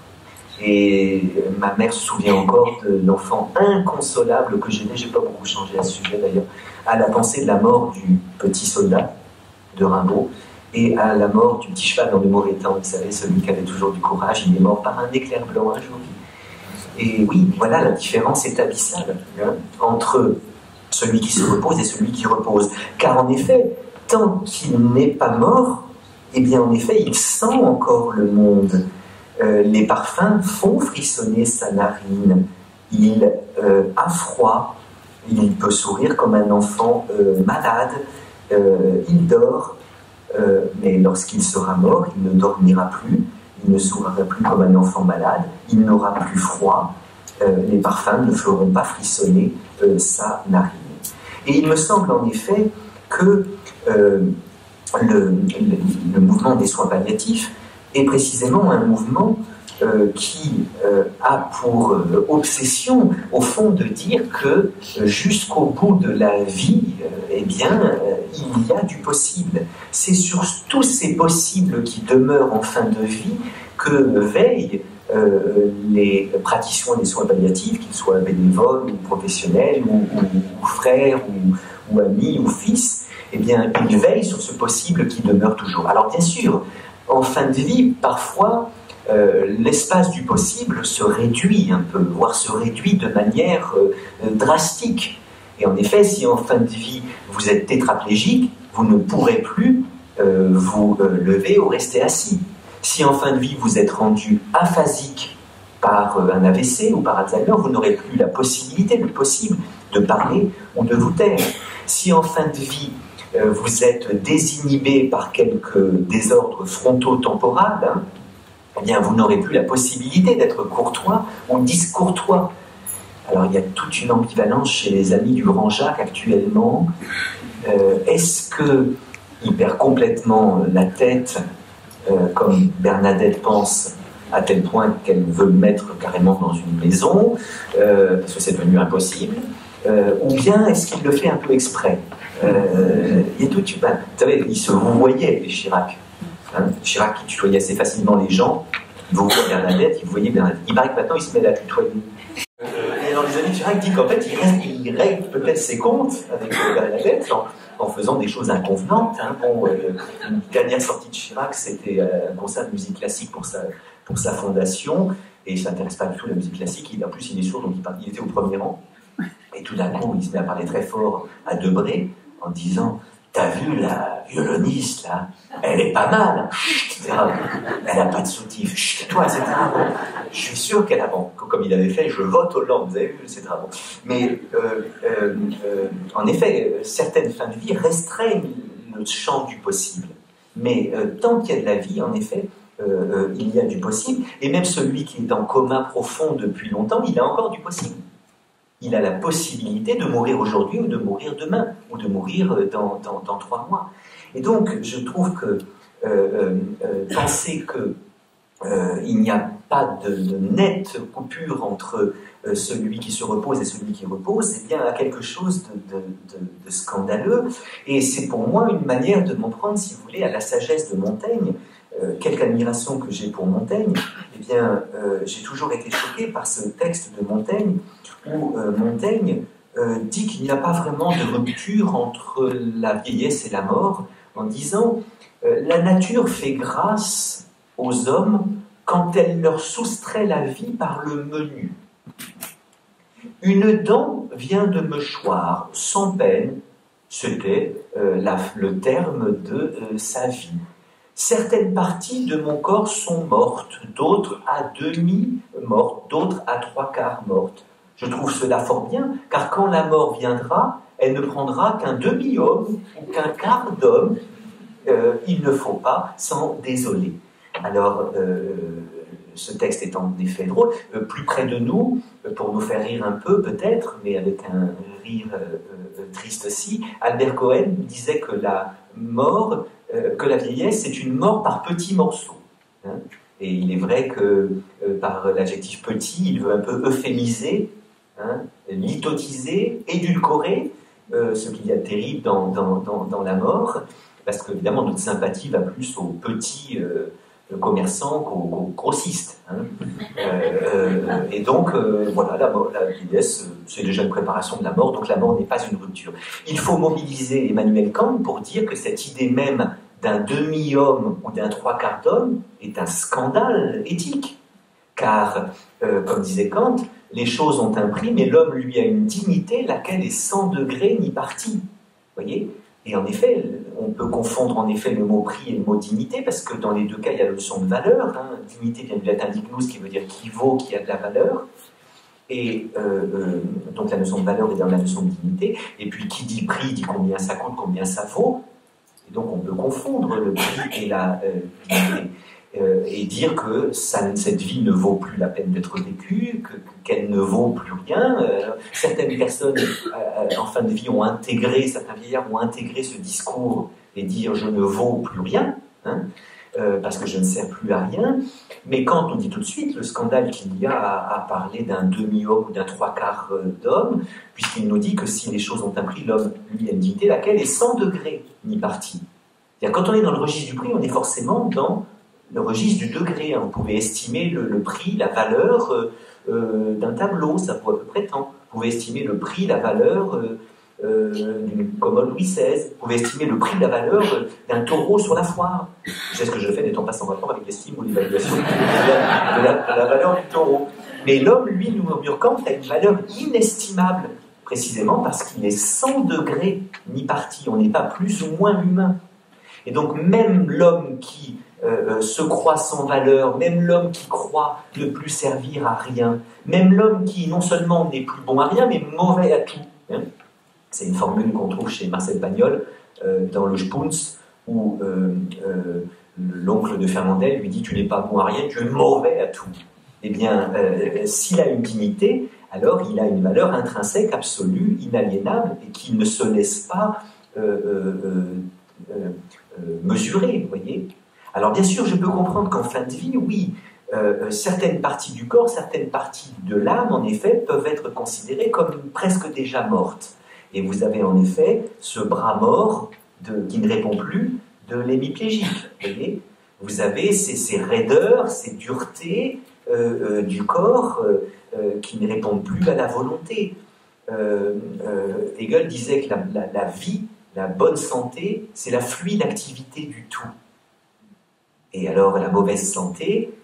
Et ma mère se souvient encore de l'enfant inconsolable que j'étais, j'ai pas beaucoup changé à ce sujet d'ailleurs, à la pensée de la mort du petit soldat de Rimbaud et à la mort du petit cheval dans le mauvais temps. Vous savez, celui qui avait toujours du courage, il est mort par un éclair blanc un jour. Et oui, voilà, la différence est abyssale entre celui qui se repose et celui qui repose. Car en effet, tant qu'il n'est pas mort, eh bien en effet, il sent encore le monde. Les parfums font frissonner sa narine. Il a froid, il peut sourire comme un enfant malade, il dort, mais lorsqu'il sera mort, il ne dormira plus, il ne sourira plus comme un enfant malade, il n'aura plus froid, les parfums ne feront pas frissonner sa narine. Et il me semble en effet que le mouvement des soins palliatifs est précisément un mouvement qui a pour obsession, au fond, de dire que jusqu'au bout de la vie, eh bien, il y a du possible. C'est sur tous ces possibles qui demeurent en fin de vie que veillent les praticiens des soins palliatifs, qu'ils soient bénévoles ou professionnels, ou frères, ou amis, ou fils. Eh bien, ils veillent sur ce possible qui demeure toujours. Alors, bien sûr, en fin de vie, parfois, l'espace du possible se réduit un peu, voire se réduit de manière drastique. Et en effet, si en fin de vie, vous êtes tétraplégique, vous ne pourrez plus vous lever ou rester assis. Si en fin de vie, vous êtes rendu aphasique par un AVC ou par Alzheimer, vous n'aurez plus la possibilité, le possible, de parler ou de vous taire. Si en fin de vie, vous êtes désinhibé par quelques désordres fronto-temporaux, eh bien, vous n'aurez plus la possibilité d'être courtois ou discourtois. Alors, il y a toute une ambivalence chez les amis du Grand Jacques actuellement. Est-ce qu'il perd complètement la tête, comme Bernadette pense, à tel point qu'elle veut le mettre carrément dans une maison, parce que c'est devenu impossible, ou bien est-ce qu'il le fait un peu exprès? Il y a tout, vous savez, ils se vouvoyaient, les Chirac. Chirac qui tutoyait assez facilement les gens, il vous voit Bernadette, il voyait Bernadette. Il paraît que maintenant il se met à tutoyer. Et alors les amis de Chirac disent qu'en fait il règle peut-être ses comptes avec Bernadette en faisant des choses inconvenantes. Bon, une dernière sortie de Chirac, c'était un concert de musique classique pour sa fondation, et il ne s'intéresse pas du tout à la musique classique. En plus il est sourd, donc il était au premier rang. Et tout d'un coup, il se met à parler très fort à Debré en disant « T'as vu la violoniste, là? Elle est pas mal, etc. Elle n'a pas de soutif, chut, toi, etc. Bon, je suis sûr qu'elle a, bon, comme il avait fait, je vote Hollande, vous avez vu, etc. Bon. Mais, en effet, certaines fins de vie restreignent le champ du possible. Mais tant qu'il y a de la vie, en effet, il y a du possible. Et même celui qui est en coma profond depuis longtemps, il a encore du possible. Il a la possibilité de mourir aujourd'hui ou de mourir demain, ou de mourir dans 3 mois. Et donc, je trouve que penser qu'il n'y a pas de nette coupure entre celui qui se repose et celui qui repose, eh bien, a quelque chose de scandaleux. Et c'est pour moi une manière de m'en prendre, si vous voulez, à la sagesse de Montaigne. Quelque admiration que j'ai pour Montaigne, eh bien, j'ai toujours été choqué par ce texte de Montaigne où Montaigne dit qu'il n'y a pas vraiment de rupture entre la vieillesse et la mort, en disant la nature fait grâce aux hommes quand elle leur soustrait la vie par le menu. Une dent vient de me choir sans peine, c'était le terme de sa vie. Certaines parties de mon corps sont mortes, d'autres à demi mortes, d'autres à 3/4 mortes. Je trouve cela fort bien, car quand la mort viendra, elle ne prendra qu'un demi-homme ou qu'un quart d'homme. Il ne faut pas s'en désoler. Alors, ce texte est en effet drôle. Plus près de nous, pour nous faire rire un peu peut-être, mais avec un rire triste aussi, Albert Cohen disait que la mort, que la vieillesse, c'est une mort par petits morceaux. Hein. Et il est vrai que par l'adjectif petit, il veut un peu euphémiser, hein, lithotiser, édulcorer ce qu'il y a de terrible dans la mort, parce qu'évidemment notre sympathie va plus aux petits commerçants qu'aux grossistes. Hein. Et donc, voilà, la vieillesse, c'est déjà une préparation de la mort, donc la mort n'est pas une rupture. Il faut mobiliser Emmanuel Kant pour dire que cette idée même d'un demi-homme ou d'un 3/4 d'homme est un scandale éthique. Car, comme disait Kant, les choses ont un prix, mais l'homme, lui, a une dignité, laquelle est sans degré ni parti. Vous voyez ? Et en effet, on peut confondre en effet le mot prix et le mot dignité, parce que dans les deux cas, il y a la notion de valeur. Hein. Dignité vient du latin dignus, qui veut dire qui vaut, qui a de la valeur. Et donc la notion de valeur est dans la notion de dignité. Et puis qui dit prix dit combien ça coûte, combien ça vaut. Et donc on peut confondre le prix et la dignité. Et dire que cette vie ne vaut plus la peine d'être vécue, qu'elle ne vaut plus rien. Certaines personnes en fin de vie ont intégré, certains vieillards ont intégré ce discours et dire je ne vaux plus rien, hein, parce que je ne sers plus à rien. Mais quand on dit tout de suite le scandale qu'il y a à parler d'un demi-homme ou d'un 3/4 d'homme, puisqu'il nous dit que si les choses ont un prix, l'homme lui a une dignité, laquelle est sans degré ni parti. C'est-à-dire, quand on est dans le registre du prix, on est forcément dans le registre du degré. Hein. Vous pouvez estimer le prix, la valeur d'un tableau, ça vaut à peu près tant. Vous pouvez estimer le prix, la valeur d'une commode Louis XVI. Vous pouvez estimer le prix, la valeur d'un taureau sur la foire. Je sais ce que je fais n'étant pas sans rapport avec l'estime ou l'évaluation de la valeur du taureau. Mais l'homme, lui, nous murmure Kant, a une valeur inestimable, précisément parce qu'il est sans degré ni parti. On n'est pas plus ou moins humain. Et donc même l'homme qui se croit sans valeur, même l'homme qui croit ne plus servir à rien, même l'homme qui non seulement n'est plus bon à rien, mais mauvais à tout. Hein. C'est une formule qu'on trouve chez Marcel Pagnol dans le Spunz, où l'oncle de Fernandel lui dit « Tu n'es pas bon à rien, tu es mauvais à tout ». Eh bien, s'il a une dignité, alors il a une valeur intrinsèque, absolue, inaliénable, et qui ne se laisse pas mesurer, vous voyez. Alors bien sûr, je peux comprendre qu'en fin de vie, oui, certaines parties du corps, certaines parties de l'âme, en effet, peuvent être considérées comme presque déjà mortes. Et vous avez en effet ce bras mort qui ne répond plus de l'hémiplégique, vous voyez. Vous avez ces raideurs, ces duretés du corps qui ne répondent plus à la volonté. Hegel disait que la vie, la bonne santé, c'est la fluide activité du tout. Et alors la mauvaise santé,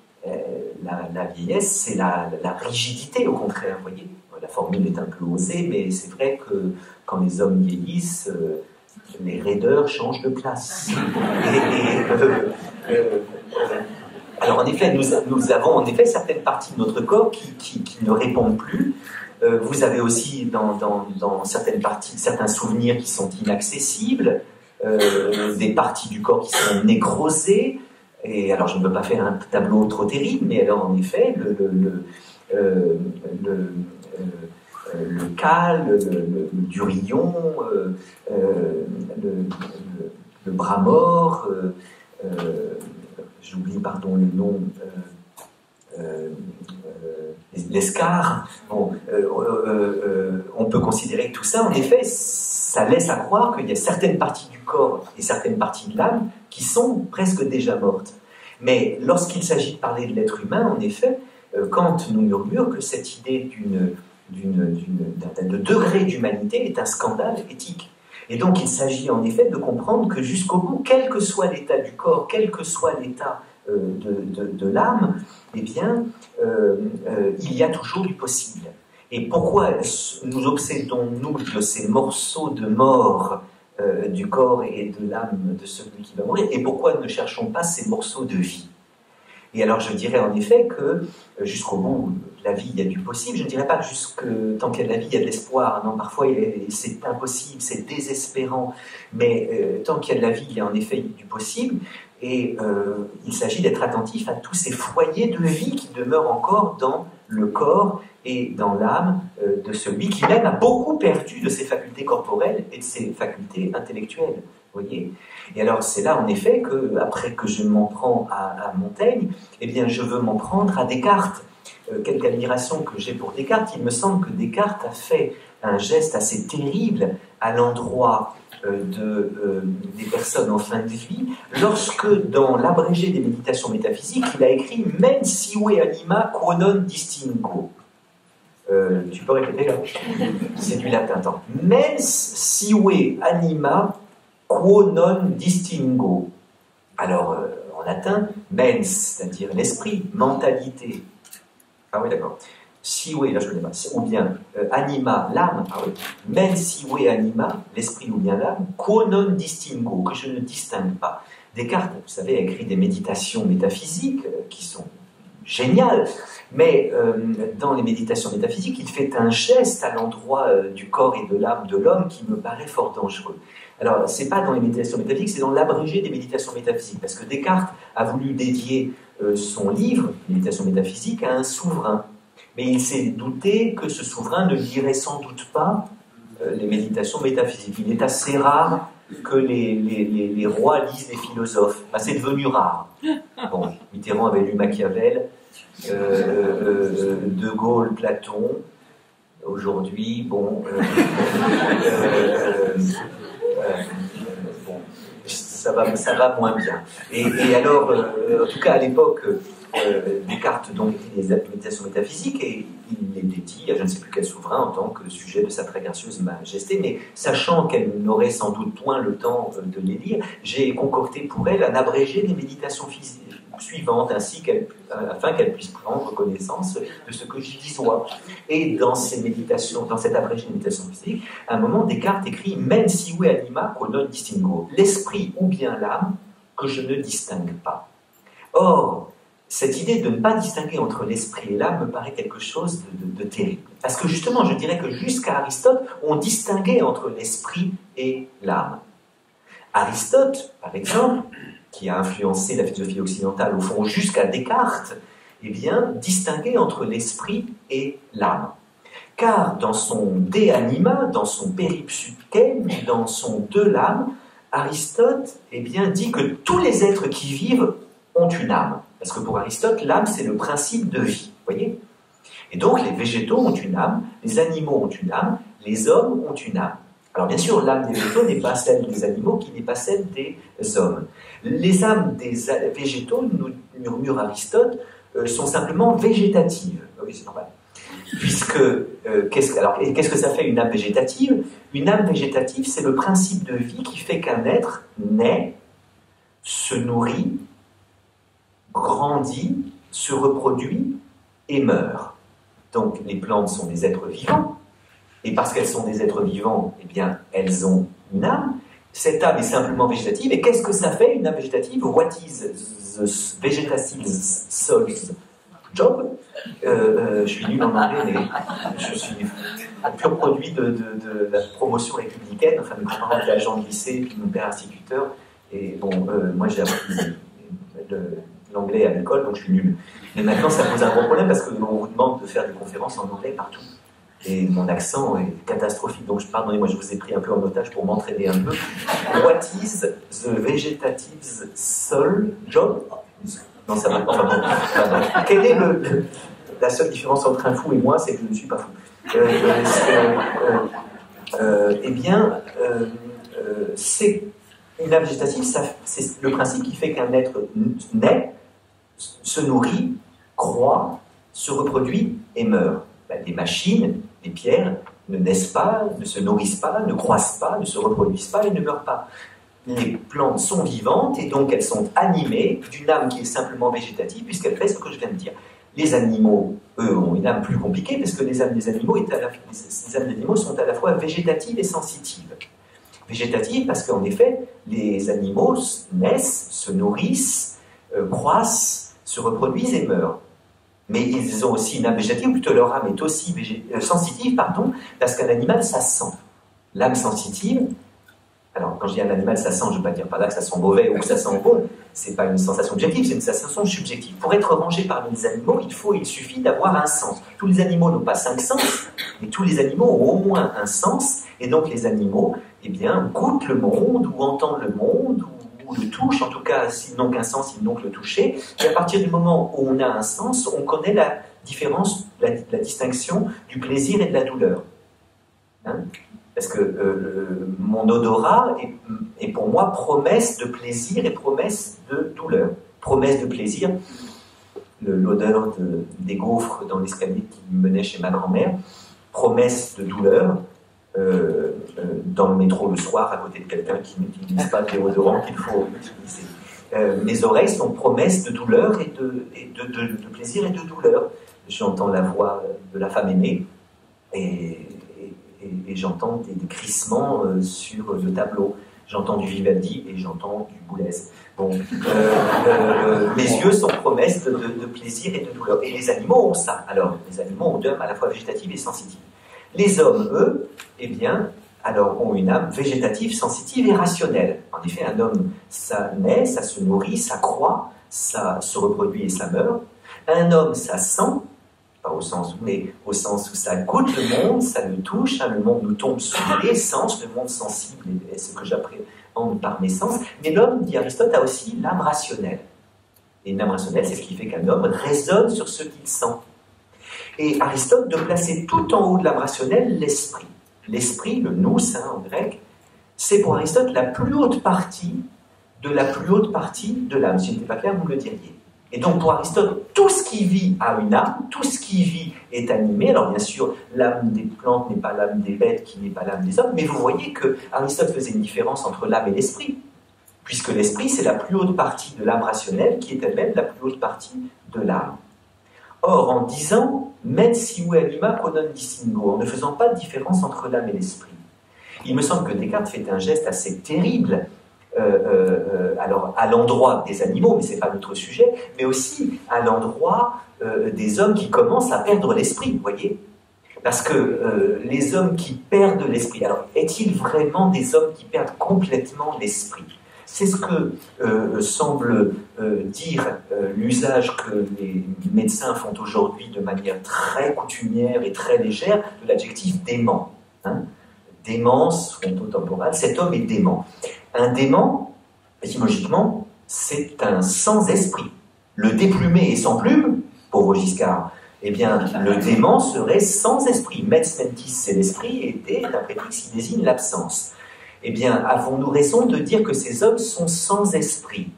la vieillesse, c'est la rigidité au contraire, vous voyez. La formule est un peu osée, mais c'est vrai que quand les hommes vieillissent, les raideurs changent de place. Alors en effet, nous avons en effet certaines parties de notre corps qui ne répondent plus. Vous avez aussi dans certaines parties, certains souvenirs qui sont inaccessibles, des parties du corps qui sont nécrosées. Et alors je ne peux pas faire un tableau trop terrible, mais alors en effet, le cal, le durillon, le bras mort, j'oublie, pardon, le nom, l'Escar, bon, on peut considérer que tout ça, en effet, ça laisse à croire qu'il y a certaines parties du corps et certaines parties de l'âme qui sont presque déjà mortes. Mais lorsqu'il s'agit de parler de l'être humain, en effet, Kant nous murmure que cette idée de degré d'humanité est un scandale éthique. Et donc il s'agit en effet de comprendre que jusqu'au bout, quel que soit l'état du corps, quel que soit l'état de l'âme, eh bien, il y a toujours du possible. Et pourquoi nous obsédons-nous de ces morceaux de mort du corps et de l'âme de celui qui va mourir, et pourquoi ne cherchons pas ces morceaux de vie? Et alors je dirais en effet que jusqu'au bout de la vie il y a du possible, je ne dirais pas que tant qu'il y a de la vie il y a de l'espoir, non, parfois c'est impossible, c'est désespérant, mais tant qu'il y a de la vie il y a en effet du possible, et il s'agit d'être attentif à tous ces foyers de vie qui demeurent encore dans le corps et dans l'âme de celui qui même a beaucoup perdu de ses facultés corporelles et de ses facultés intellectuelles. Voyez. Et alors c'est là en effet que, après que je m'en prends à Montaigne, eh bien je veux m'en prendre à Descartes. Quelque admiration que j'ai pour Descartes, il me semble que Descartes a fait un geste assez terrible à l'endroit des personnes en fin de vie, lorsque dans l'abrégé des méditations métaphysiques, il a écrit « Mens sive anima quo non distingo ». Tu peux répéter là? C'est du latin. Attends. « Mens sive anima quo non distingo ». Alors, en latin, mens, c'est-à-dire l'esprit, mentalité. Ah oui, d'accord. Sive, là je ne connais pas. Ou bien anima, l'âme. Ah oui. Mens sive anima, l'esprit ou bien l'âme, quo non distingo, que je ne distingue pas. Descartes, vous savez, a écrit des méditations métaphysiques qui sont géniales, mais dans les méditations métaphysiques, il fait un geste à l'endroit du corps et de l'âme de l'homme qui me paraît fort dangereux. Alors, ce n'est pas dans les méditations métaphysiques, c'est dans l'abrégé des méditations métaphysiques, parce que Descartes a voulu dédier son livre, Méditations métaphysiques, à un souverain. Mais il s'est douté que ce souverain ne lirait sans doute pas les méditations métaphysiques. Il est assez rare que les rois lisent les philosophes. Enfin, c'est devenu rare. Bon, Mitterrand avait lu Machiavel, De Gaulle, Platon. Aujourd'hui, bon... bon, ça va moins bien. Et alors, en tout cas à l'époque, Descartes donc dit les méditations métaphysiques et il les dédie à je ne sais plus quel souverain en tant que sujet de sa très gracieuse majesté, mais sachant qu'elle n'aurait sans doute point le temps de les lire, j'ai concocté pour elle un abrégé des méditations suivantes, afin qu'elle puisse prendre connaissance de ce que j'y dissois. Et dans ces méditations, dans cet abrégé de méditation physique, à un moment, Descartes écrit « Men sive anima quo non distingo », l'esprit ou bien l'âme que je ne distingue pas. Or, cette idée de ne pas distinguer entre l'esprit et l'âme me paraît quelque chose de terrible. Parce que justement, je dirais que jusqu'à Aristote, on distinguait entre l'esprit et l'âme. Aristote, par exemple, qui a influencé la philosophie occidentale, au fond, jusqu'à Descartes, eh bien, distinguait entre l'esprit et l'âme. Car dans son De Anima, dans son Peripsuchem, dans son De l'âme, Aristote eh bien, dit que tous les êtres qui vivent ont une âme. Parce que pour Aristote, l'âme, c'est le principe de vie. Voyez ? Et donc, les végétaux ont une âme, les animaux ont une âme, les hommes ont une âme. Alors bien sûr, l'âme des végétaux n'est pas celle des animaux, qui n'est pas celle des hommes. Les âmes des végétaux, nous murmure Aristote, sont simplement végétatives. Oui, c'est normal. Puisque, qu'est-ce que ça fait une âme végétative? Une âme végétative, c'est le principe de vie qui fait qu'un être naît, se nourrit, grandit, se reproduit et meurt. Donc les plantes sont des êtres vivants, et parce qu'elles sont des êtres vivants, eh bien, elles ont une âme. Cette âme est simplement végétative, et qu'est-ce que ça fait, une âme végétative? What is the vegetative soul's job? Je suis nul en anglais, mais je suis un pur produit de la promotion républicaine. Enfin, mes parents étaient agents de lycée, puis mon père instituteur, et bon, moi j'ai appris l'anglais à l'école, donc je suis nul. Mais maintenant, ça pose un gros problème, parce qu'on vous demande de faire des conférences en anglais partout. Et mon accent est catastrophique, donc pardonnez-moi, je vous ai pris un peu en otage pour m'entraîner un peu. What is the vegetative soul job? Non, ça va pas. Pardon. Quelle est la seule différence entre un fou et moi, c'est que je ne suis pas fou. C'est une âme végétative, c'est le principe qui fait qu'un être naît, se nourrit, croît, se reproduit et meurt. Des machines, des pierres, ne naissent pas, ne se nourrissent pas, ne croissent pas, ne se reproduisent pas et ne meurent pas. Les plantes sont vivantes et donc elles sont animées d'une âme qui est simplement végétative puisqu'elle fait ce que je viens de dire. Les animaux, eux, ont une âme plus compliquée parce que les âmes des animaux, sont à la fois végétatives et sensitives. Végétatives parce qu'en effet, les animaux naissent, se nourrissent, croissent, se reproduisent et meurent. Mais ils ont aussi une âme végétative, ou plutôt leur âme est aussi sensitive, parce qu'un animal, ça sent. L'âme sensitive, alors quand je dis un animal, ça sent, je ne veux pas dire par là que ça sent mauvais ou que ça sent bon, c'est pas une sensation objective, c'est une sensation subjective. Pour être rangé parmi les animaux, il suffit d'avoir un sens. Tous les animaux n'ont pas 5 sens, mais tous les animaux ont au moins un sens, et donc les animaux, goûtent le monde, ou entendent le monde, ou le touchent, en tout cas, s'ils n'ont qu'un sens, ils n'ont que le toucher, et à partir du moment où on a un sens, on connaît la différence, la distinction du plaisir et de la douleur. Parce que mon odorat est pour moi promesse de plaisir et promesse de douleur. Promesse de plaisir, l'odeur des gaufres dans l'escalier qui me menait chez ma grand-mère. Promesse de douleur, dans le métro le soir à côté de quelqu'un qui n'utilise pas le déodorant qu'il faut utiliser. Mes oreilles sont promesses de douleur et de plaisir et de douleur. J'entends la voix de la femme aimée et j'entends des crissements sur le tableau. J'entends du Vivaldi et j'entends du Boulez. Bon, mes yeux sont promesses de plaisir et de douleur. Et les animaux ont ça. Alors, les animaux ont deux âmes à la fois végétatives et sensitives. Les hommes, eux, ont une âme végétative, sensitive et rationnelle. En effet, un homme, ça naît, ça se nourrit, ça croît, ça se reproduit et ça meurt. Un homme, ça sent, pas au sens où ça goûte le monde, ça le touche, le monde nous tombe sous les sens, le monde sensible est ce que j'appréhende par mes sens. Mais l'homme, dit Aristote, a aussi l'âme rationnelle. Et une âme rationnelle, c'est ce qui fait qu'un homme raisonne sur ce qu'il sent. Et Aristote de placer tout en haut de l'âme rationnelle l'esprit. L'esprit, le nous, en grec, c'est pour Aristote la plus haute partie de l'âme. Si ce n'était pas clair, vous me le diriez. Et donc pour Aristote, tout ce qui vit a une âme, tout ce qui vit est animé. Alors bien sûr, l'âme des plantes n'est pas l'âme des bêtes, qui n'est pas l'âme des hommes, mais vous voyez que Aristote faisait une différence entre l'âme et l'esprit, puisque l'esprit, c'est la plus haute partie de l'âme rationnelle, qui est elle-même la plus haute partie de l'âme. Or, en disant « Med sive anima pro non distingo », en ne faisant pas de différence entre l'âme et l'esprit, il me semble que Descartes fait un geste assez terrible, alors à l'endroit des animaux, mais ce n'est pas notre sujet, mais aussi à l'endroit des hommes qui commencent à perdre l'esprit, vous voyez ? Parce que les hommes qui perdent l'esprit, alors est-il vraiment des hommes qui perdent complètement l'esprit ? C'est ce que semble dire l'usage que les médecins font aujourd'hui de manière très coutumière et très légère de l'adjectif dément. Démence frontotemporale, cet homme est dément. Un dément, étymologiquement, c'est un sans-esprit. Le déplumé et sans plume, pauvre Giscard, le dément serait sans esprit. Mens mentis, c'est l'esprit, et dé, un préfixe qui désigne l'absence. Avons-nous raison de dire que ces hommes sont sans esprit ?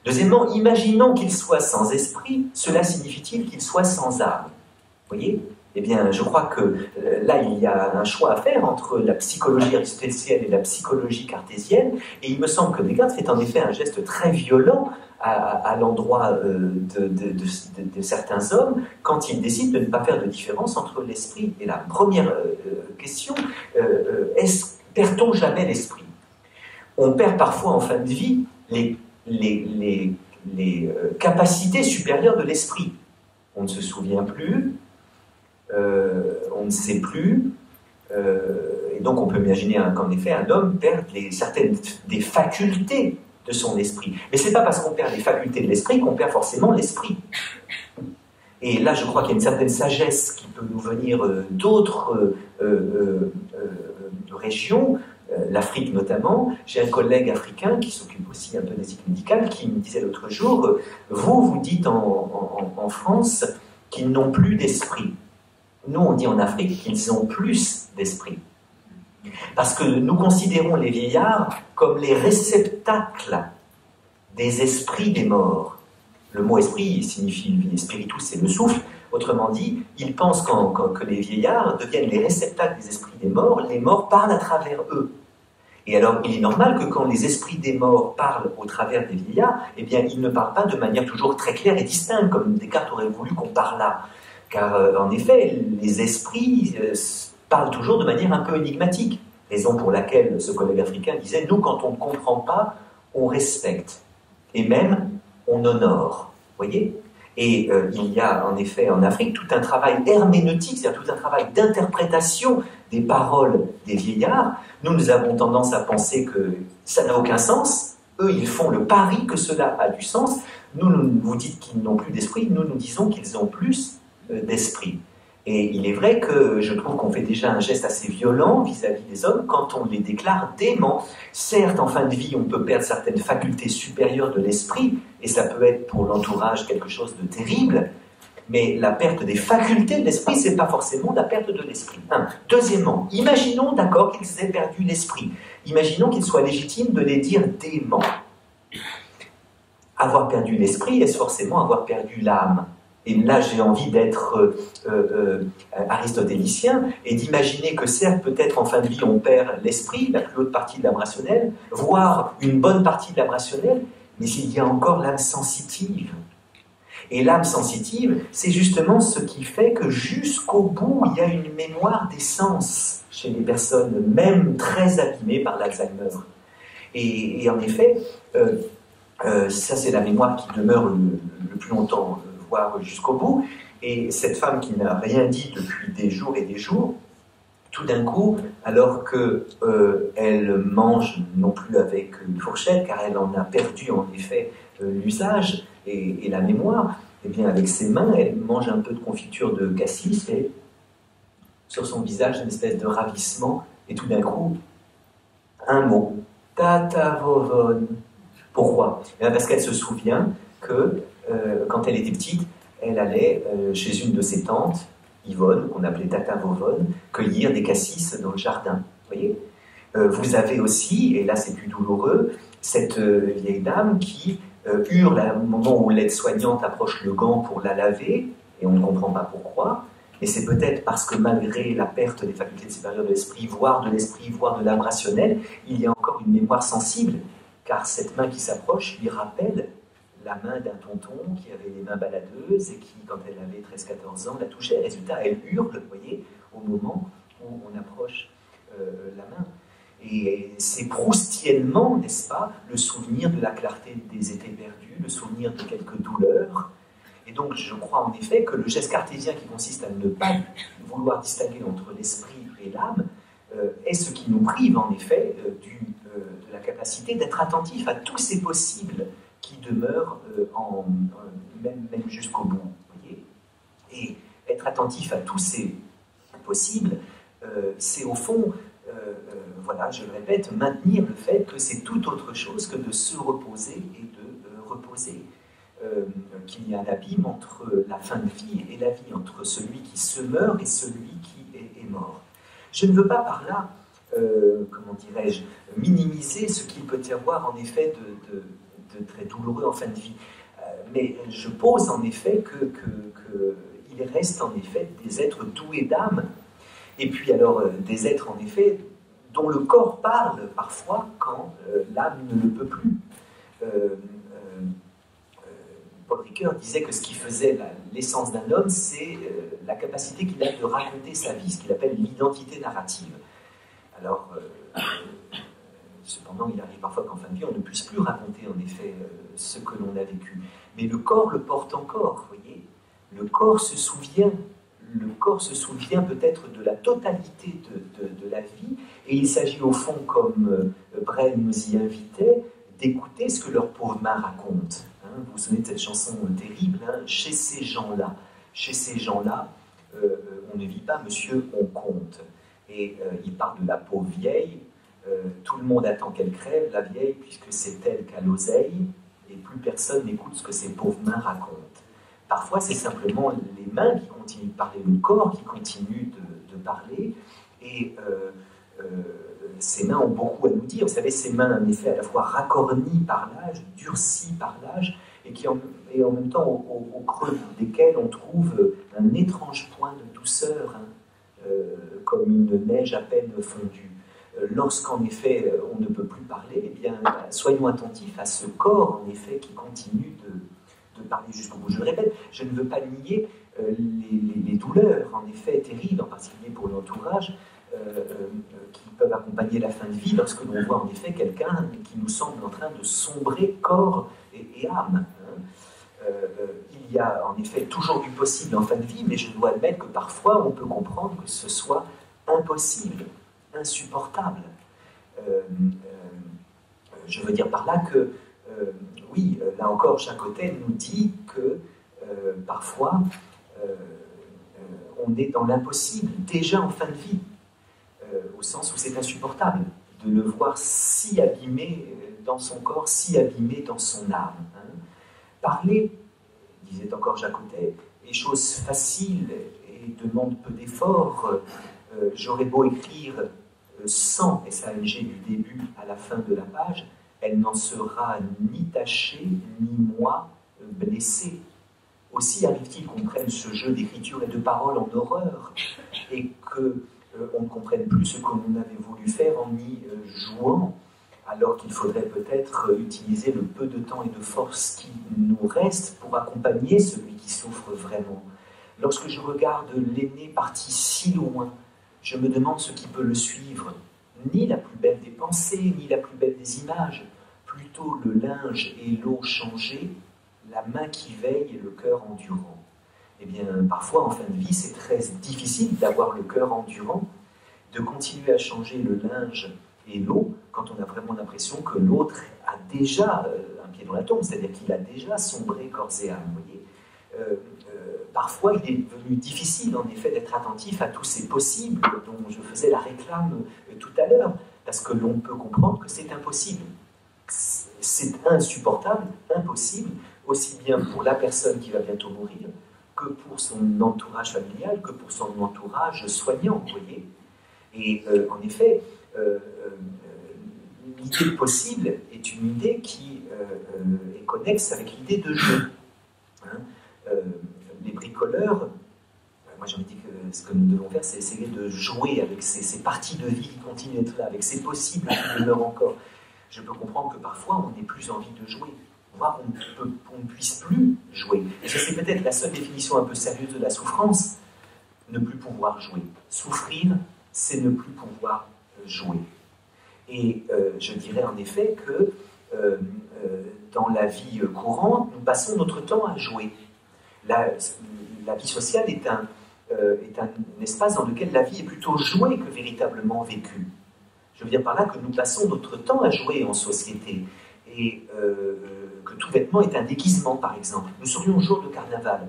Deuxièmement, imaginons qu'ils soient sans esprit, cela signifie-t-il qu'ils soient sans âme ? Vous voyez ? Je crois que là, il y a un choix à faire entre la psychologie aristotélicienne et la psychologie cartésienne, et il me semble que Descartes fait en effet un geste très violent à l'endroit de certains hommes quand il décide de ne pas faire de différence entre l'esprit et l'âme. Première question, perd-on jamais l'esprit ? On perd parfois en fin de vie les capacités supérieures de l'esprit. On ne se souvient plus, on ne sait plus, et donc on peut imaginer qu'en effet un homme perd certaines des facultés de son esprit. Mais ce n'est pas parce qu'on perd les facultés de l'esprit qu'on perd forcément l'esprit. Et là, je crois qu'il y a une certaine sagesse qui peut nous venir d'autres régions, l'Afrique notamment. J'ai un collègue africain qui s'occupe aussi un peu d'éthique médicale qui me disait l'autre jour, vous dites en France qu'ils n'ont plus d'esprit. Nous, on dit en Afrique qu'ils ont plus d'esprit. Parce que nous considérons les vieillards comme les réceptacles des esprits des morts. Le mot esprit signifie spiritus, c'est le souffle. Autrement dit, ils pensent que les vieillards deviennent les réceptacles des esprits des morts, les morts parlent à travers eux. Et alors, il est normal que quand les esprits des morts parlent au travers des vieillards, eh bien, ils ne parlent pas de manière toujours très claire et distincte, comme Descartes aurait voulu qu'on parlât. Car, en effet, les esprits parlent toujours de manière un peu énigmatique. Raison pour laquelle ce collègue africain disait « Nous, quand on ne comprend pas, on respecte. Et même, on honore. » Vous voyez ? Et il y a en effet en Afrique tout un travail herméneutique, c'est-à-dire tout un travail d'interprétation des paroles des vieillards. Nous avons tendance à penser que ça n'a aucun sens. Eux, ils font le pari que cela a du sens. Nous vous dites qu'ils n'ont plus d'esprit. Nous disons qu'ils ont plus d'esprit. Et il est vrai que je trouve qu'on fait déjà un geste assez violent vis-à-vis des hommes quand on les déclare déments. Certes, en fin de vie, on peut perdre certaines facultés supérieures de l'esprit, et ça peut être pour l'entourage quelque chose de terrible, mais la perte des facultés de l'esprit, c'est pas forcément la perte de l'esprit. Deuxièmement, imaginons d'accord qu'ils aient perdu l'esprit. Imaginons qu'il soit légitime de les dire déments. Avoir perdu l'esprit, est-ce forcément avoir perdu l'âme ? Et là, j'ai envie d'être aristotélicien et d'imaginer que certes, peut-être en fin de vie, on perd l'esprit, la plus haute partie de l'âme rationnelle, voire une bonne partie de l'âme rationnelle, mais il y a encore l'âme sensitive. Et l'âme sensitive, c'est justement ce qui fait que jusqu'au bout, il y a une mémoire des sens chez les personnes, même très abîmées par l'Alzheimer. Et en effet, ça c'est la mémoire qui demeure le plus longtemps, voire jusqu'au bout. Et cette femme qui n'a rien dit depuis des jours et des jours, tout d'un coup, alors qu'elle mange non plus avec une fourchette, car elle en a perdu en effet l'usage et la mémoire, et bien avec ses mains, elle mange un peu de confiture de cassis et sur son visage une espèce de ravissement, et tout d'un coup, un mot, Tata Vovone. Pourquoi ? Parce qu'elle se souvient que quand elle était petite, elle allait chez une de ses tantes, Yvonne, qu'on appelait Tata Vovone, cueillir des cassis dans le jardin. Vous voyez ? Vous avez aussi, et là c'est plus douloureux, cette vieille dame qui hurle au moment où l'aide-soignante approche le gant pour la laver, et on ne comprend pas pourquoi, mais c'est peut-être parce que malgré la perte des facultés supérieures de l'esprit, voire de l'âme rationnelle, il y a encore une mémoire sensible, car cette main qui s'approche lui rappelle la main d'un tonton qui avait les mains baladeuses et qui, quand elle avait 13-14 ans, la touchait. Résultat, elle hurle, vous voyez, au moment où on approche la main. Et c'est proustiennement, n'est-ce pas, le souvenir de la clarté des étés perdus, le souvenir de quelques douleurs. Et donc, je crois en effet que le geste cartésien qui consiste à ne pas vouloir distinguer entre l'esprit et l'âme est ce qui nous prive en effet de la capacité d'être attentif à tous ces possibles qui demeurent même jusqu'au bout. Voyez. Et être attentif à tous ces possibles, c'est au fond, voilà, je le répète, maintenir le fait que c'est tout autre chose que de se reposer et de reposer. Qu'il y a un abîme entre la fin de vie et la vie, entre celui qui se meurt et celui qui est mort. Je ne veux pas par là, comment dirais-je, minimiser ce qu'il peut y avoir en effet de très douloureux en fin de vie. Mais je pose en effet qu'il reste en effet des êtres doués d'âme, et puis alors des êtres en effet dont le corps parle parfois quand l'âme ne le peut plus. Paul Ricoeur disait que ce qui faisait l'essence d'un homme, c'est la capacité qu'il a de raconter sa vie, ce qu'il appelle l'identité narrative. Alors, cependant, il arrive parfois qu'en fin de vie, on ne puisse plus raconter en effet ce que l'on a vécu. Mais le corps le porte encore, vous voyez. Le corps se souvient peut-être de la totalité de la vie, et il s'agit au fond, comme Brel nous y invitait, d'écouter ce que leurs pauvres mains racontent. Vous vous souvenez de cette chanson terrible, hein, chez ces gens-là. Chez ces gens-là, on ne vit pas monsieur, on compte. Et il parle de la pauvre vieille. Tout le monde attend qu'elle crève, la vieille, puisque c'est elle qui a l'oseille, et plus personne n'écoute ce que ces pauvres mains racontent. Parfois, c'est simplement les mains qui continuent de parler, le corps qui continue de parler, et ces mains ont beaucoup à nous dire. Vous savez, ces mains, en effet, à la fois racornies par l'âge, durcies par l'âge, et en même temps au creux desquelles on trouve un étrange point de douceur, hein, comme une neige à peine fondue. Lorsqu'en effet on ne peut plus parler, eh bien, soyons attentifs à ce corps, en effet, qui continue de parler jusqu'au bout. Je le répète, je ne veux pas nier les douleurs, en effet, terribles, en particulier pour l'entourage, qui peuvent accompagner la fin de vie lorsque l'on voit en effet quelqu'un qui nous semble en train de sombrer corps et âme. Il y a en effet toujours du possible en fin de vie, mais je dois admettre que parfois on peut comprendre que ce soit impossible, insupportable. Je veux dire par là que, oui, là encore, Jacques Hottel nous dit que parfois on est dans l'impossible, déjà en fin de vie, au sens où c'est insupportable de le voir si abîmé dans son corps, si abîmé dans son âme. Hein. Parler, disait encore Jacques Hottel, est chose facile et demande peu d'efforts. J'aurais beau écrire sans S-A-N-G du début à la fin de la page, elle n'en sera ni tachée, ni moi blessée. Aussi arrive-t-il qu'on prenne ce jeu d'écriture et de parole en horreur, et qu'on ne comprenne plus ce qu'on avait voulu faire en y jouant, alors qu'il faudrait peut-être utiliser le peu de temps et de force qui nous reste pour accompagner celui qui souffre vraiment. Lorsque je regarde l'aîné parti si loin, je me demande ce qui peut le suivre. Ni la plus belle des pensées, ni la plus belle des images, plutôt le linge et l'eau changés, la main qui veille et le cœur endurant. Eh bien, parfois, en fin de vie, c'est très difficile d'avoir le cœur endurant, de continuer à changer le linge et l'eau quand on a vraiment l'impression que l'autre a déjà un pied dans la tombe, c'est-à-dire qu'il a déjà sombré corps et âme. Vous voyez, parfois, il est devenu difficile, en effet, d'être attentif à tous ces possibles dont je faisais la réclame tout à l'heure, parce que l'on peut comprendre que c'est impossible. C'est insupportable, impossible, aussi bien pour la personne qui va bientôt mourir, que pour son entourage familial, que pour son entourage soignant, vous voyez. Et en effet, l'idée possible est une idée qui est connexe avec l'idée de jeu. Hein, les bricoleurs, moi j'ai envie de dire que ce que nous devons faire, c'est essayer de jouer avec ces parties de vie qui continuent d'être là, avec ces possibles qui demeurent encore. Je peux comprendre que parfois on n'ait plus envie de jouer, voire on ne puisse plus jouer. Et c'est peut-être la seule définition un peu sérieuse de la souffrance, ne plus pouvoir jouer. Souffrir, c'est ne plus pouvoir jouer. Et je dirais en effet que dans la vie courante, nous passons notre temps à jouer. La vie sociale est un espace dans lequel la vie est plutôt jouée que véritablement vécue. Je veux dire par là que nous passons notre temps à jouer en société, et que tout vêtement est un déguisement, par exemple. Nous serions au jour de carnaval,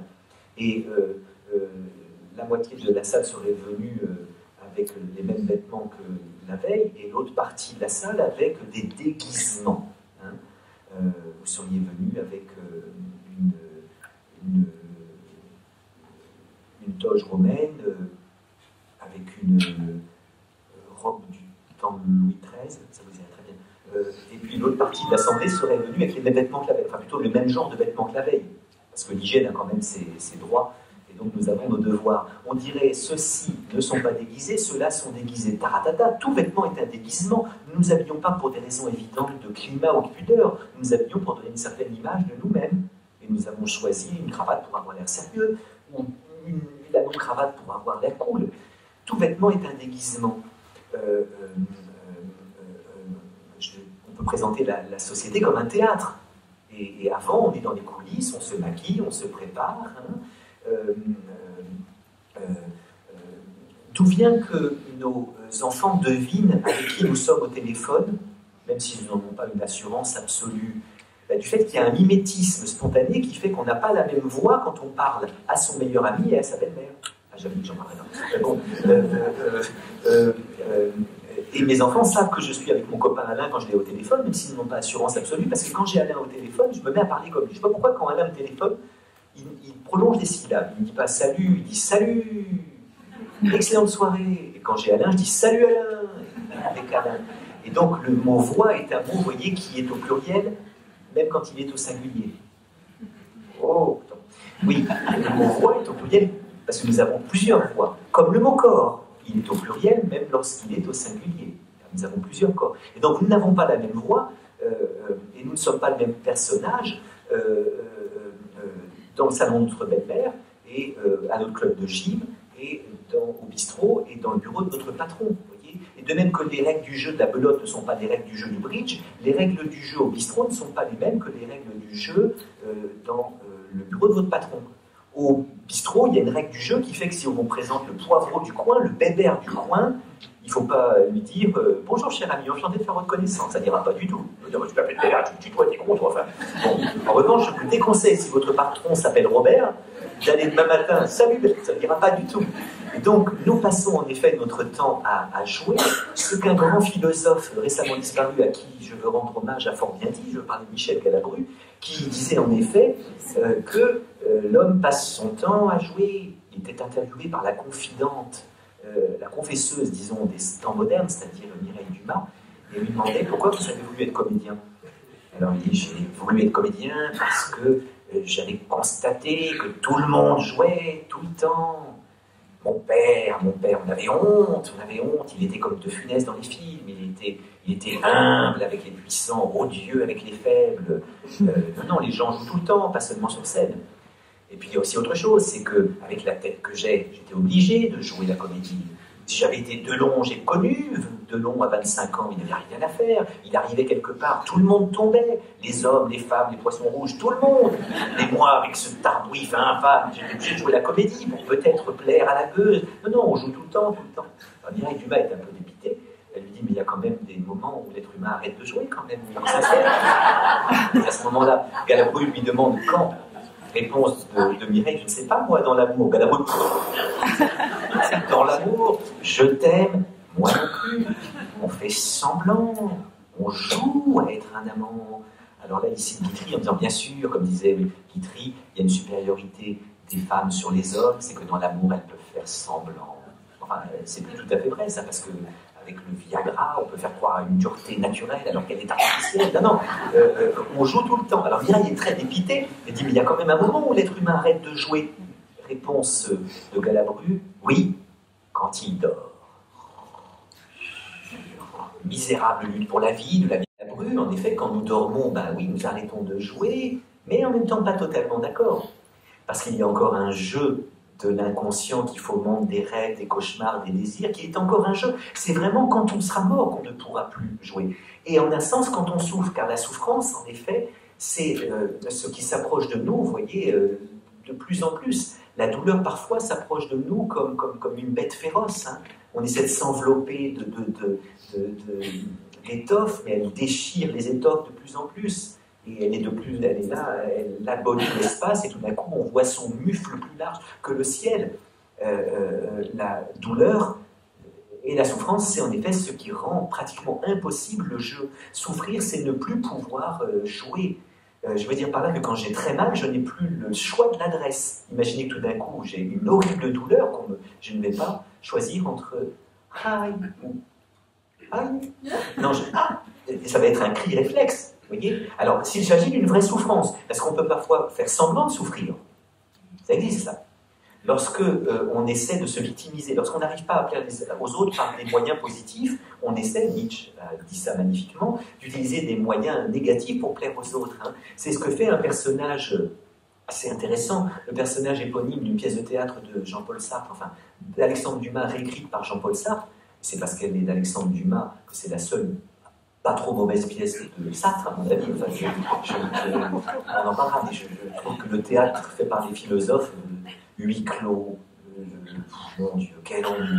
et la moitié de la salle serait venue avec les mêmes vêtements que la veille, et l'autre partie de la salle avec des déguisements. Hein. Vous seriez venu avec une toge romaine, avec une robe du temps de Louis XIII, ça vous irait très bien. Et puis l'autre partie de l'Assemblée serait venue avec les mêmes vêtements que la veille, enfin plutôt le même genre de vêtements que la veille, parce que l'hygiène a quand même ses droits, et donc nous avons nos devoirs. On dirait, ceux-ci ne sont pas déguisés, ceux-là sont déguisés. Taratata, tout vêtement est un déguisement. Nous ne nous habillons pas pour des raisons évidentes de climat ou de pudeur, nous nous habillons pour donner une certaine image de nous-mêmes. Et nous avons choisi une cravate pour avoir l'air sérieux, ou la non-cravate pour avoir l'air cool. Tout vêtement est un déguisement. On peut présenter la société comme un théâtre. Et avant, on est dans les coulisses, on se maquille, on se prépare. Hein. D'où vient que nos enfants devinent avec qui nous sommes au téléphone, même s'ils n'en ont pas une assurance absolue, du fait qu'il y a un mimétisme spontané qui fait qu'on n'a pas la même voix quand on parle à son meilleur ami et à sa belle-mère. Ah, j'avoue que j'en parlerai là. Et mes enfants savent que je suis avec mon copain Alain quand je l'ai au téléphone, même s'ils n'ont pas assurance absolue, parce que quand j'ai Alain au téléphone, je me mets à parler comme lui. Je ne sais pas pourquoi, quand Alain me téléphone, il prolonge les syllabes. Il ne dit pas salut, il dit salut, excellente soirée. Et quand j'ai Alain, je dis salut Alain, avec Alain. Et donc le mot voix est un mot, vous voyez, qui est au pluriel, même quand il est au singulier. Oh, oui, le mot voix est au pluriel parce que nous avons plusieurs voix, comme le mot corps. Il est au pluriel même lorsqu'il est au singulier. Nous avons plusieurs corps. Et donc nous n'avons pas la même voix et nous ne sommes pas le même personnage dans le salon de notre belle-mère et à notre club de gym et au bistrot et dans le bureau de notre patron. Vous voyez, et de même que les règles du jeu de la belote ne sont pas les règles du jeu du bridge, les règles du jeu au bistrot ne sont pas les mêmes que les règles du jeu dans le bureau de votre patron. Au bistrot, il y a une règle du jeu qui fait que si on vous présente le poivreau du coin, le bébert du coin, il ne faut pas lui dire « Bonjour cher ami, enchanté de faire votre connaissance ». Ça n'ira pas du tout. Je t'appelle Bébert, tu dois dire contre. Enfin, bon. En revanche, je vous déconseille, si votre patron s'appelle Robert, d'aller demain matin « Salut », ça n'ira pas du tout. Et donc, nous passons en effet notre temps à jouer. Ce qu'un grand philosophe récemment disparu, à qui je veux rendre hommage, a fort bien dit, je parlais de Michel Galabru, qui disait en effet que l'homme passe son temps à jouer. Il était interviewé par la confidente, la confesseuse, disons, des temps modernes, c'est-à-dire Mireille Dumas, et lui demandait pourquoi vous avez voulu être comédien. Alors il dit, j'ai voulu être comédien parce que j'avais constaté que tout le monde jouait tout le temps. Mon père, on avait honte, il était comme De Funès dans les films, il était humble avec les puissants, odieux avec les faibles. Non, les gens jouent tout le temps, pas seulement sur scène. Et puis il y a aussi autre chose, c'est qu'avec la tête que j'étais obligé de jouer la comédie. Si j'avais été Delon, j'ai connu Delon à 25 ans, il n'avait rien à faire. Il arrivait quelque part, tout le monde tombait. Les hommes, les femmes, les poissons rouges, tout le monde. Et moi, avec ce tarbouif infâme, j'étais obligé de jouer la comédie pour peut-être plaire à la gueuse. Non, on joue tout le temps. Alors, Mireille Dumas est un peu dépitée. Elle lui dit, mais il y a quand même des moments où l'être humain arrête de jouer quand même. Et à ce moment-là, Galabru lui demande quand. Réponse de Mireille, je ne sais pas, moi, dans l'amour. Galabru, dans l'amour, je t'aime, moi non plus. On fait semblant, on joue à être un amant. Alors là, ici, Guitry, en disant, bien sûr, comme disait Guitry, il y a une supériorité des femmes sur les hommes, c'est que dans l'amour, elles peuvent faire semblant. Enfin, c'est plus tout à fait vrai, ça, parce que avec le Viagra, on peut faire croire à une dureté naturelle alors qu'elle est artificielle. Non, on joue tout le temps. Alors Mireille est très dépitée, elle dit, mais il y a quand même un moment où l'être humain arrête de jouer. Réponse de Galabru, oui, quand il dort. Misérable lutte pour la vie de la Galabru, en effet, quand nous dormons, ben oui, nous arrêtons de jouer, mais en même temps pas totalement d'accord. Parce qu'il y a encore un jeu de l'inconscient qui fomente des rêves, des cauchemars, des désirs, qui est encore un jeu. C'est vraiment quand on sera mort qu'on ne pourra plus jouer. Et en un sens, quand on souffre, car la souffrance, en effet, c'est ce qui s'approche de nous, vous voyez, de plus en plus. La douleur, parfois, s'approche de nous comme une bête féroce. Hein. On essaie de s'envelopper d'étoffes, mais elle déchire les étoffes de plus en plus. Et elle est là, elle abolit l'espace, et tout d'un coup, on voit son mufle plus large que le ciel. La douleur et la souffrance, c'est en effet ce qui rend pratiquement impossible le jeu. Souffrir, c'est ne plus pouvoir jouer. Je veux dire par là que quand j'ai très mal, je n'ai plus le choix de l'adresse. Imaginez que tout d'un coup, j'ai une horrible douleur, je ne vais pas choisir entre « aïe » ou « aïe ». Non, ça va être un cri réflexe. Voyez. Alors, s'il s'agit d'une vraie souffrance, parce qu'on peut parfois faire semblant de souffrir, ça existe ça. Lorsque on essaie de se victimiser, lorsqu'on n'arrive pas à plaire aux autres par des moyens positifs, on essaie, Nietzsche dit ça magnifiquement, d'utiliser des moyens négatifs pour plaire aux autres. Hein. C'est ce que fait un personnage assez intéressant, le personnage éponyme d'une pièce de théâtre de Jean-Paul Sartre, enfin d'Alexandre Dumas, réécrite par Jean-Paul Sartre. C'est parce qu'elle est d'Alexandre Dumas que c'est la seule pas trop mauvaise pièce de Sartre, à mon avis. Enfin, on en parlera, mais je trouve que le théâtre fait par les philosophes, huis clos, mon Dieu, quel ennui.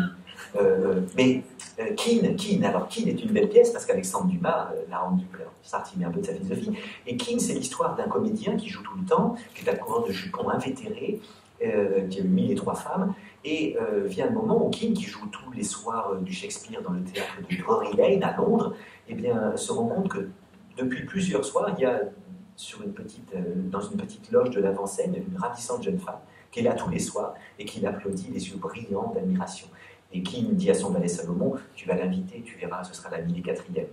Mais Kean. Alors Kean est une belle pièce parce qu'Alexandre Dumas l'a rendu Sartre met un peu de sa philosophie. Et Kean, c'est l'histoire d'un comédien qui joue tout le temps, qui est un coureur de jupons invétéré, qui a eu 1003 femmes, et vient le moment où Kean, qui joue tous les soirs du Shakespeare dans le théâtre de Drury Lane à Londres, eh bien, se rend compte que depuis plusieurs soirs, il y a dans une petite loge de l'avant-scène une ravissante jeune femme qui est là tous les soirs et qui l'applaudit, les yeux brillants d'admiration. Et Kean dit à son valet Salomon, tu vas l'inviter, tu verras, ce sera la 1004e.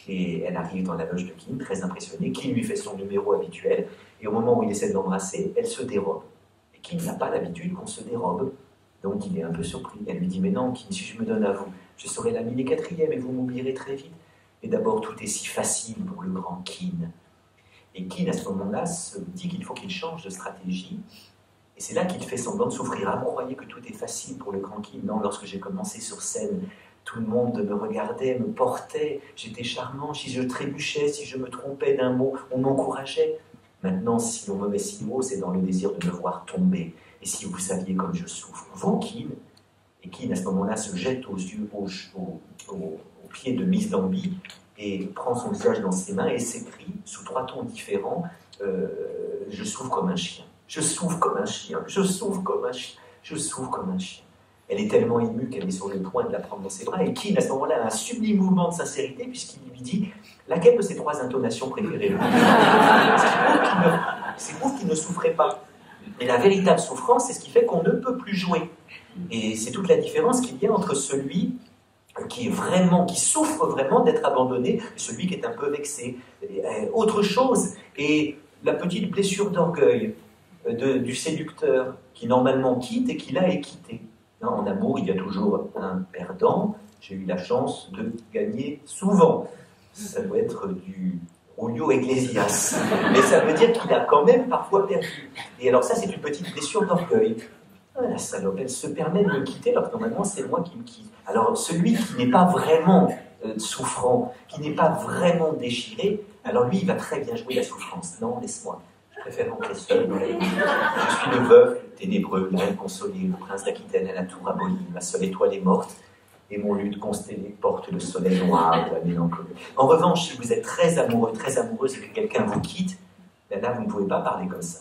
Et elle arrive dans la loge de Kean, très impressionnée. Kean lui fait son numéro habituel, et au moment où il essaie de l'embrasser, elle se dérobe. Et Kean n'a pas l'habitude qu'on se dérobe, donc il est un peu surpris. Elle lui dit, mais non, Kean, si je me donne à vous, je serai la 1004e et vous m'oublierez très vite. Et d'abord, tout est si facile pour le grand Kean. Et Kean, à ce moment-là, se dit qu'il faut qu'il change de stratégie. Et c'est là qu'il fait semblant de souffrir. Ah, vous croyez que tout est facile pour le grand Kean? Non, lorsque j'ai commencé sur scène, tout le monde me regardait, me portait, j'étais charmant. Si je trébuchais, si je me trompais d'un mot, on m'encourageait. Maintenant, si l'on me met si haut, c'est dans le désir de me voir tomber. Et si vous saviez comme je souffre, vous, Kean? Et Kean, à ce moment-là, se jette aux pieds de Miss Danby et prend son visage dans ses mains et s'écrie, sous 3 tons différents, je souffre comme un chien. Je souffre comme un chien, je souffre comme un chien, je souffre comme un chien. Elle est tellement émue qu'elle est sur le point de la prendre dans ses bras, et Kean, à ce moment-là, a un sublime mouvement de sincérité, puisqu'il lui dit, laquelle de ces 3 intonations préférez-vous? C'est pour qu'il ne souffrait pas. Et la véritable souffrance, c'est ce qui fait qu'on ne peut plus jouer. Et c'est toute la différence qu'il y a entre celui qui souffre vraiment d'être abandonné, et celui qui est un peu vexé. Autre chose, et la petite blessure d'orgueil du séducteur qui normalement quitte et qui là est quitté. En amour, il y a toujours un perdant. J'ai eu la chance de gagner souvent. Ça doit être du Julio Iglesias. Mais ça veut dire qu'il a quand même parfois perdu. Et alors ça, c'est une petite blessure d'orgueil. Ah, la salope, elle se permet de me quitter alors que normalement, c'est moi qui me quitte. Alors celui qui n'est pas vraiment souffrant, qui n'est pas vraiment déchiré, alors lui, il va très bien jouer la souffrance. Non, laisse-moi. Je préfère rentrer seul dans la nuit. Je suis le veuf, le ténébreux, le inconsolé, le prince d'Aquitaine à la tour abolie. Ma seule étoile est morte, et mon luth constellé porte le soleil noir de la mélancolie. En revanche, si vous êtes très amoureux, très amoureuse, et que quelqu'un vous quitte, là, vous ne pouvez pas parler comme ça.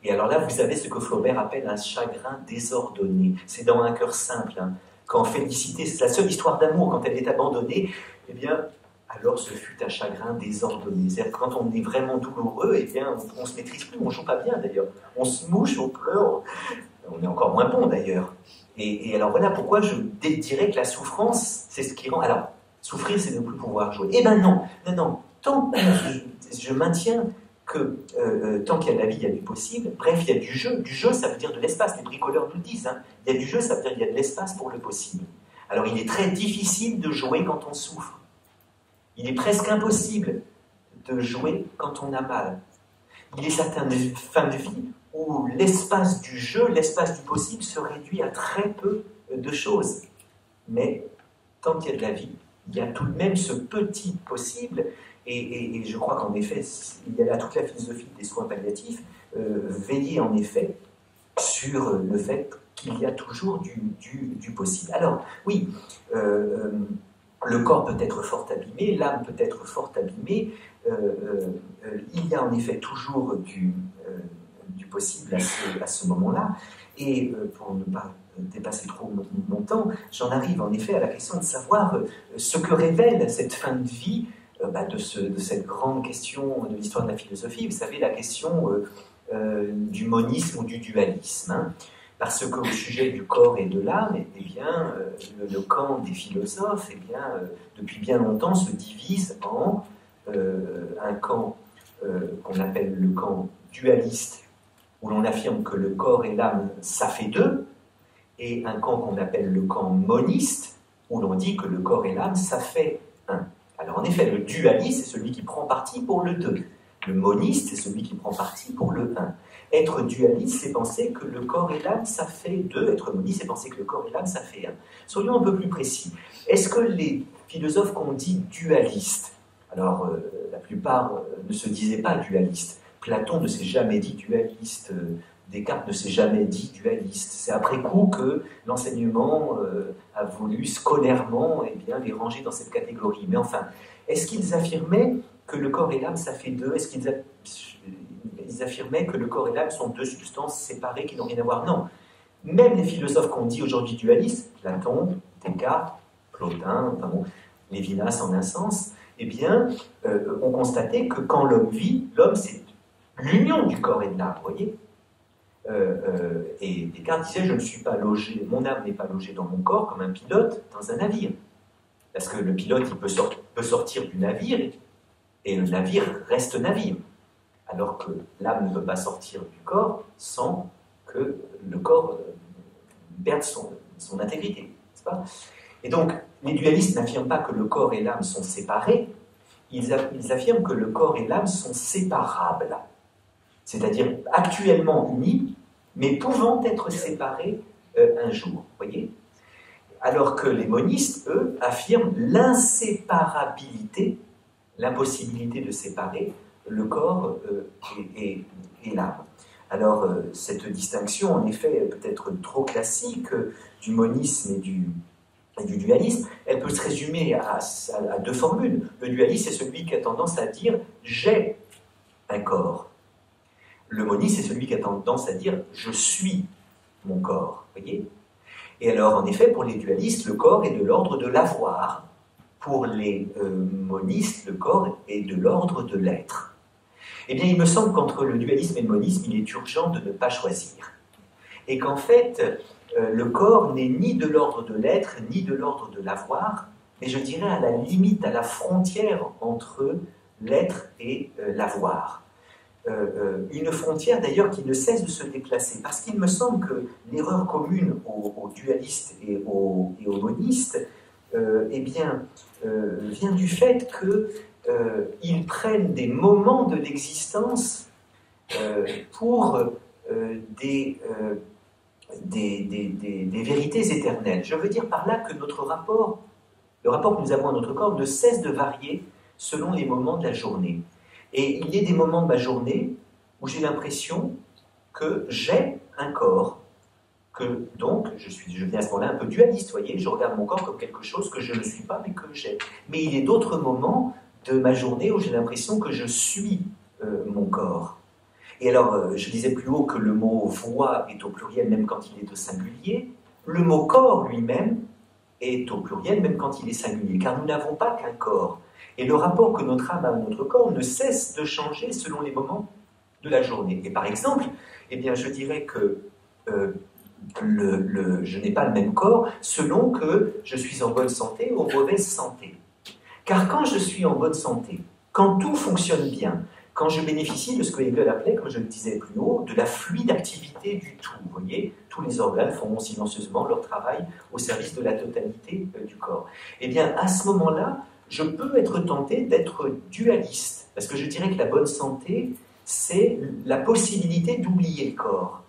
Et alors là, vous avez ce que Flaubert appelle un chagrin désordonné. C'est dans Un cœur simple. Hein. Quand Félicité, c'est la seule histoire d'amour, quand elle est abandonnée, eh bien, alors ce fut un chagrin désordonné. C'est-à-dire que quand on est vraiment douloureux, eh bien, on ne se maîtrise plus, on ne joue pas bien d'ailleurs. On se mouche, on pleure, on est encore moins bon d'ailleurs. Et alors voilà pourquoi je dirais que la souffrance, c'est ce qui rend... Alors, souffrir, c'est ne plus pouvoir jouer. Eh ben non, tant que je maintiens que tant qu'il y a de la vie, il y a du possible. Bref, il y a du jeu. Du jeu, ça veut dire de l'espace. Les bricoleurs nous le disent. Hein. Il y a du jeu, ça veut dire qu'il y a de l'espace pour le possible. Alors, il est très difficile de jouer quand on souffre. Il est presque impossible de jouer quand on a mal. Il est certaines fins de vie où l'espace du jeu, l'espace du possible se réduit à très peu de choses. Mais tant qu'il y a de la vie, il y a tout de même ce petit possible. Et je crois qu'en effet, il y a là toute la philosophie des soins palliatifs, veiller en effet sur le fait qu'il y a toujours du possible. Alors, oui, le corps peut être fort abîmé, l'âme peut être fort abîmée, il y a en effet toujours du possible à ce moment-là, et pour ne pas dépasser trop mon temps, j'en arrive en effet à la question de savoir ce que révèle cette fin de vie de cette grande question de l'histoire de la philosophie, vous savez, la question du monisme ou du dualisme. Hein, parce qu'au sujet du corps et de l'âme, eh bien, le camp des philosophes, eh bien, depuis bien longtemps, se divise en un camp qu'on appelle le camp dualiste, où l'on affirme que le corps et l'âme, ça fait deux, et un camp qu'on appelle le camp moniste, où l'on dit que le corps et l'âme, ça fait un. Alors en effet, le dualiste, c'est celui qui prend parti pour le deux. Le moniste, c'est celui qui prend parti pour le un. Être dualiste, c'est penser que le corps et l'âme, ça fait deux. Être moniste, c'est penser que le corps et l'âme, ça fait un. Soyons un peu plus précis. Est-ce que les philosophes qu'on dit dualistes, alors la plupart ne se disaient pas dualistes. Platon ne s'est jamais dit dualiste. Descartes ne s'est jamais dit dualiste. C'est après coup que l'enseignement a voulu scolairement les ranger dans cette catégorie. Mais enfin, est-ce qu'ils affirmaient que le corps et l'âme, ça fait deux? Est-ce qu'ils affirmaient que le corps et l'âme sont deux substances séparées qui n'ont rien à voir? Non. Même les philosophes qu'on dit aujourd'hui dualistes, Platon, Descartes, Plotin, enfin bon, Lévinas en un sens, ont constaté que quand l'homme vit, l'homme c'est l'union du corps et de l'âme, vous voyez. Et Descartes disait, je ne suis pas logé, mon âme n'est pas logée dans mon corps comme un pilote dans un navire. Parce que le pilote, il peut sortir du navire, et le navire reste navire. Alors que l'âme ne peut pas sortir du corps sans que le corps perde son intégrité, n'est-ce pas? Et donc, les dualistes n'affirment pas que le corps et l'âme sont séparés, ils affirment que le corps et l'âme sont séparables. C'est-à-dire actuellement unis, mais pouvant être séparés un jour, voyez? Alors que les monistes, eux, affirment l'inséparabilité, l'impossibilité de séparer le corps et l'âme. Alors, cette distinction, en effet, peut-être trop classique du monisme et du dualisme, elle peut se résumer à deux formules. Le dualiste, c'est celui qui a tendance à dire « j'ai un corps ». Le moniste, c'est celui qui a tendance à dire « je suis mon corps ». Voyez ? Et alors, en effet, pour les dualistes, le corps est de l'ordre de l'avoir. Pour les monistes, le corps est de l'ordre de l'être. Eh bien, il me semble qu'entre le dualisme et le monisme, il est urgent de ne pas choisir. Et qu'en fait, le corps n'est ni de l'ordre de l'être, ni de l'ordre de l'avoir, mais je dirais à la limite, à la frontière entre l'être et l'avoir. Une frontière d'ailleurs qui ne cesse de se déplacer, parce qu'il me semble que l'erreur commune aux dualistes et aux monistes vient du fait qu'ils prennent des moments de l'existence pour des vérités éternelles. Je veux dire par là que le rapport que nous avons à notre corps ne cesse de varier selon les moments de la journée. Et il y a des moments de ma journée où j'ai l'impression que j'ai un corps, que donc je deviens à ce moment-là un peu dualiste, voyez, je regarde mon corps comme quelque chose que je ne suis pas mais que j'ai. Mais il y a d'autres moments de ma journée où j'ai l'impression que je suis mon corps. Et alors, je disais plus haut que le mot « voix » est au pluriel même quand il est au singulier. Le mot « corps » lui-même est au pluriel même quand il est singulier, car nous n'avons pas qu'un corps. Et le rapport que notre âme a à notre corps ne cesse de changer selon les moments de la journée. Et par exemple, je dirais que je n'ai pas le même corps selon que je suis en bonne santé ou en mauvaise santé. Car quand je suis en bonne santé, quand tout fonctionne bien, quand je bénéficie de ce que Hegel appelait, comme je le disais plus haut, de la fluide activité du tout, vous voyez, tous les organes font silencieusement leur travail au service de la totalité du corps. Eh bien, à ce moment-là, je peux être tenté d'être dualiste, parce que je dirais que la bonne santé, c'est la possibilité d'oublier le corps.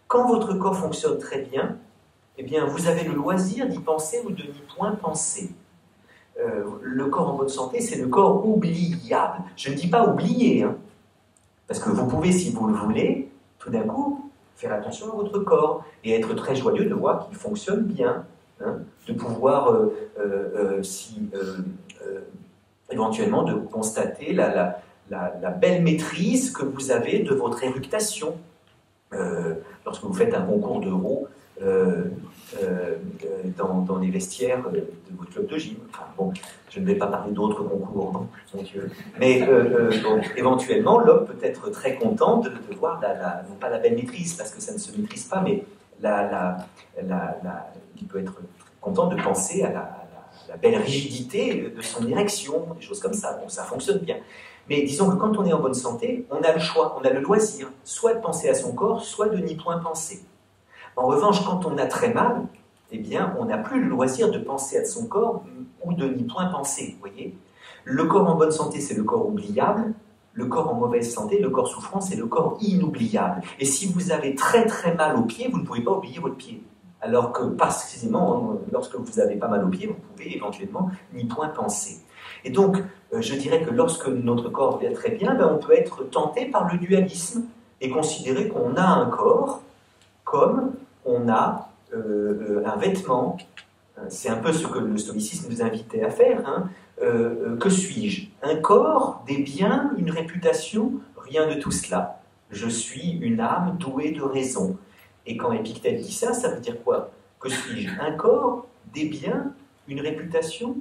Quand votre corps fonctionne très bien, eh bien, vous avez le loisir d'y penser ou de n'y point penser. Le corps en bonne santé, c'est le corps oubliable. Je ne dis pas oublier, hein, parce que vous pouvez, si vous le voulez, tout d'un coup, faire attention à votre corps et être très joyeux de voir qu'il fonctionne bien, hein, de pouvoir, éventuellement, de constater la belle maîtrise que vous avez de votre éructation. Lorsque vous faites un concours d'euro dans les vestiaires de votre club de gym. Enfin, bon, je ne vais pas parler d'autres concours, non, mon Dieu. Mais éventuellement, l'homme peut être très content de voir, non pas la belle maîtrise, parce que ça ne se maîtrise pas, mais il peut être content de penser à la belle rigidité de son érection, des choses comme ça. Bon, ça fonctionne bien. Mais disons que quand on est en bonne santé, on a le choix, on a le loisir, soit de penser à son corps, soit de n'y point penser. En revanche, quand on a très mal, eh bien, on n'a plus le loisir de penser à son corps ou de n'y point penser, vous voyez. Le corps en bonne santé, c'est le corps oubliable. Le corps en mauvaise santé, le corps souffrant, c'est le corps inoubliable. Et si vous avez très très mal au pied, vous ne pouvez pas oublier votre pied. Alors que, précisément, lorsque vous n'avez pas mal au pied, vous pouvez éventuellement n'y point penser. Et donc, je dirais que lorsque notre corps va très bien, on peut être tenté par le dualisme et considérer qu'on a un corps comme on a un vêtement. C'est un peu ce que le stoïcisme nous invitait à faire. Hein. Que suis-je? Un corps, des biens, une réputation? Rien de tout cela. Je suis une âme douée de raison. Et quand Épictète dit ça, ça veut dire quoi? Que suis-je? Un corps, des biens, une réputation?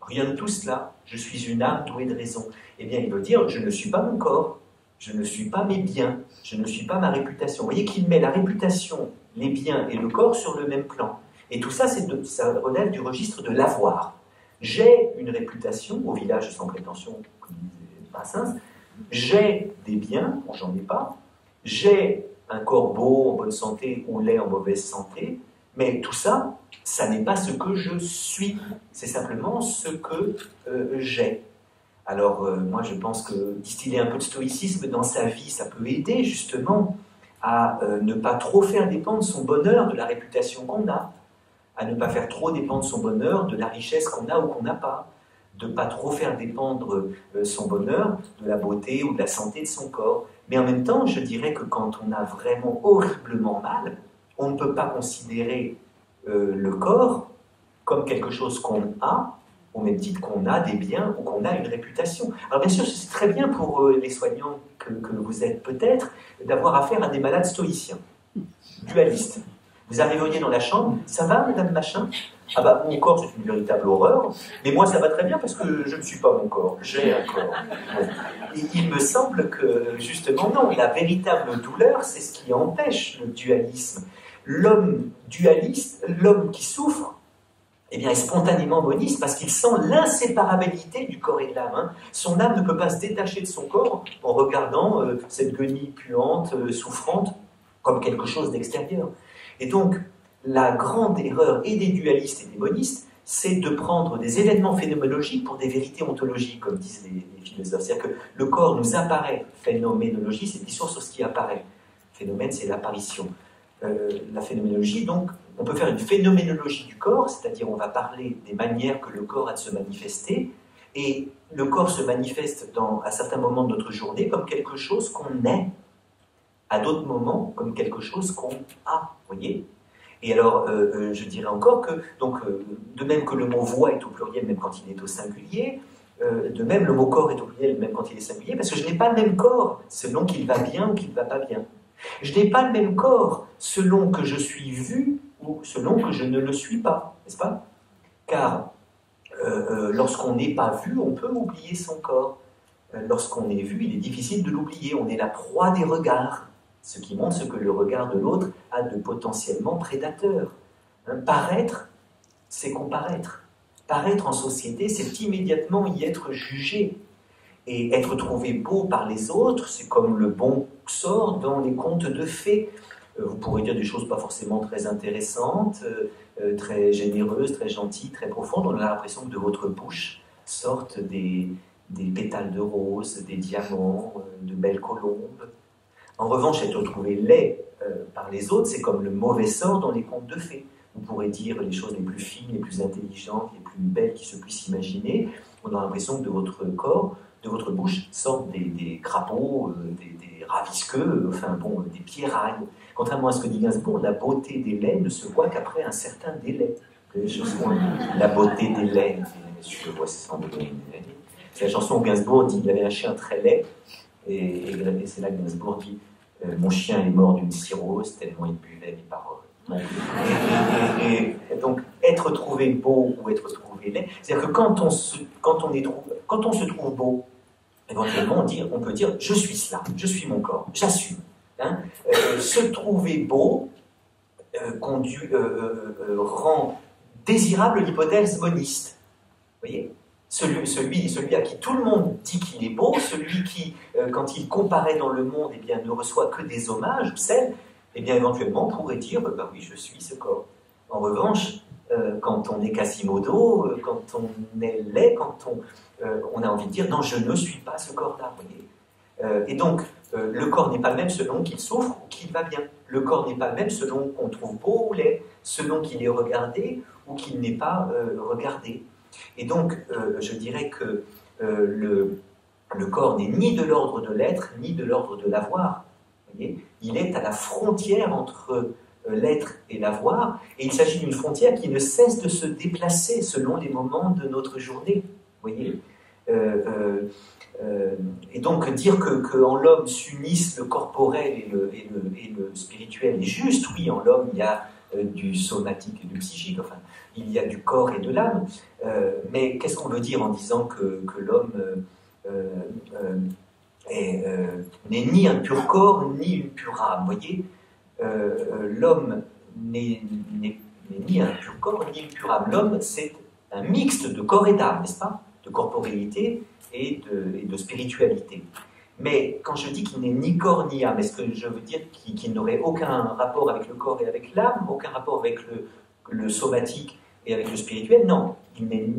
Rien de tout cela. Je suis une âme douée de raison. Eh bien, il veut dire, je ne suis pas mon corps, je ne suis pas mes biens, je ne suis pas ma réputation. Vous voyez qu'il met la réputation, les biens et le corps sur le même plan. Et tout ça, ça relève du registre de l'avoir. J'ai une réputation, au village sans prétention, comme disait Brassens, j'ai des biens, bon, j'en ai pas, j'ai un corps beau, en bonne santé, ou laid, en mauvaise santé, mais tout ça, ça n'est pas ce que je suis, c'est simplement ce que j'ai. Alors, moi, je pense que distiller un peu de stoïcisme dans sa vie, ça peut aider, justement, à ne pas trop faire dépendre son bonheur de la réputation qu'on a, à ne pas faire trop dépendre son bonheur de la richesse qu'on a ou qu'on n'a pas, de ne pas trop faire dépendre son bonheur de la beauté ou de la santé de son corps. Mais en même temps, je dirais que quand on a vraiment horriblement mal, on ne peut pas considérer le corps comme quelque chose qu'on a, au même titre qu'on a des biens ou qu'on a une réputation. Alors bien sûr, c'est très bien pour les soignants que vous êtes peut-être, d'avoir affaire à des malades stoïciens, dualistes. Vous arriveriez dans la chambre, ça va, madame machin? Ah bah, mon corps, c'est une véritable horreur, mais moi, ça va très bien parce que je ne suis pas mon corps, j'ai un corps. Bon. Et il me semble que, justement, non, la véritable douleur, c'est ce qui empêche le dualisme. L'homme dualiste, l'homme qui souffre, eh bien, est spontanément moniste parce qu'il sent l'inséparabilité du corps et de l'âme. Hein. Son âme ne peut pas se détacher de son corps en regardant cette guenille puante, souffrante, comme quelque chose d'extérieur. Et donc, la grande erreur et des dualistes et des monistes, c'est de prendre des événements phénoménologiques pour des vérités ontologiques, comme disent les philosophes. C'est-à-dire que le corps nous apparaît, phénoménologie, c'est discours sur ce qui apparaît. Phénomène, c'est l'apparition. La phénoménologie, donc, on peut faire une phénoménologie du corps, c'est-à-dire on va parler des manières que le corps a de se manifester, et le corps se manifeste à certains moments de notre journée comme quelque chose qu'on est, à d'autres moments comme quelque chose qu'on a, voyez. Et alors, je dirais encore que, donc, de même que le mot voix est au pluriel même quand il est au singulier, de même le mot corps est au pluriel même quand il est singulier, parce que je n'ai pas le même corps selon qu'il va bien ou qu'il ne va pas bien. Je n'ai pas le même corps selon que je suis vu ou selon que je ne le suis pas, n'est-ce pas? Car lorsqu'on n'est pas vu, on peut oublier son corps. Lorsqu'on est vu, il est difficile de l'oublier. On est la proie des regards, ce qui montre ce que le regard de l'autre a de potentiellement prédateur. Paraître, c'est comparaître. Paraître en société, c'est immédiatement y être jugé. Et être trouvé beau par les autres, c'est comme le bon sort dans les contes de fées. Vous pourrez dire des choses pas forcément très intéressantes, très généreuses, très gentilles, très profondes. On a l'impression que de votre bouche sortent des pétales de rose, des diamants, de belles colombes. En revanche, être trouvé laid par les autres, c'est comme le mauvais sort dans les contes de fées. Vous pourrez dire les choses les plus fines, les plus intelligentes, les plus belles qui se puissent imaginer. On a l'impression que de votre corps, de votre bouche, sortent des crapauds, des ravisqueux, enfin bon, des pierrailles. Contrairement à ce que dit Gainsbourg, la beauté des laits ne se voit qu'après un certain délai. La beauté des laits, je vois sans donner une idée. C'est la chanson où Gainsbourg dit il avait un chien très laid, et c'est là que Gainsbourg dit mon chien est mort d'une cirrhose tellement il buvait mes paroles. Et donc, être trouvé beau ou être trouvé laid, c'est-à-dire que quand on se trouve beau, éventuellement on peut dire je suis cela, je suis mon corps, j'assume. Hein. Se trouver beau rend désirable l'hypothèse moniste. Vous voyez, celui à qui tout le monde dit qu'il est beau, celui qui, quand il comparaît dans le monde, eh bien, ne reçoit que des hommages ou celles, eh bien, éventuellement, pourrait dire bah oui, je suis ce corps. En revanche, quand on est Quasimodo, quand on est laid, quand on a envie de dire non, je ne suis pas ce corps-là, vous voyez. Et donc, le corps n'est pas le même selon qu'il souffre ou qu'il va bien. Le corps n'est pas le même selon qu'on trouve beau ou laid, selon qu'il est regardé ou qu'il n'est pas regardé. Et donc, je dirais que le corps n'est ni de l'ordre de l'être, ni de l'ordre de l'avoir. voyez, il est à la frontière entre l'être et l'avoir, et il s'agit d'une frontière qui ne cesse de se déplacer selon les moments de notre journée. Voyez, et donc dire qu'en l'homme s'unissent le corporel et le spirituel est juste. Oui, en l'homme il y a du somatique et du psychique, enfin il y a du corps et de l'âme, mais qu'est-ce qu'on veut dire en disant que l'homme n'est ni un pur corps ni une pure âme? Voyez, l'homme n'est ni un pur corps ni une pure âme. L'homme, c'est un mixte de corps et d'âme, n'est-ce pas? De corporéité et de spiritualité. Mais quand je dis qu'il n'est ni corps ni âme, est-ce que je veux dire qu'il n'aurait aucun rapport avec le corps et avec l'âme, aucun rapport avec le somatique et avec le spirituel? Non, il n'est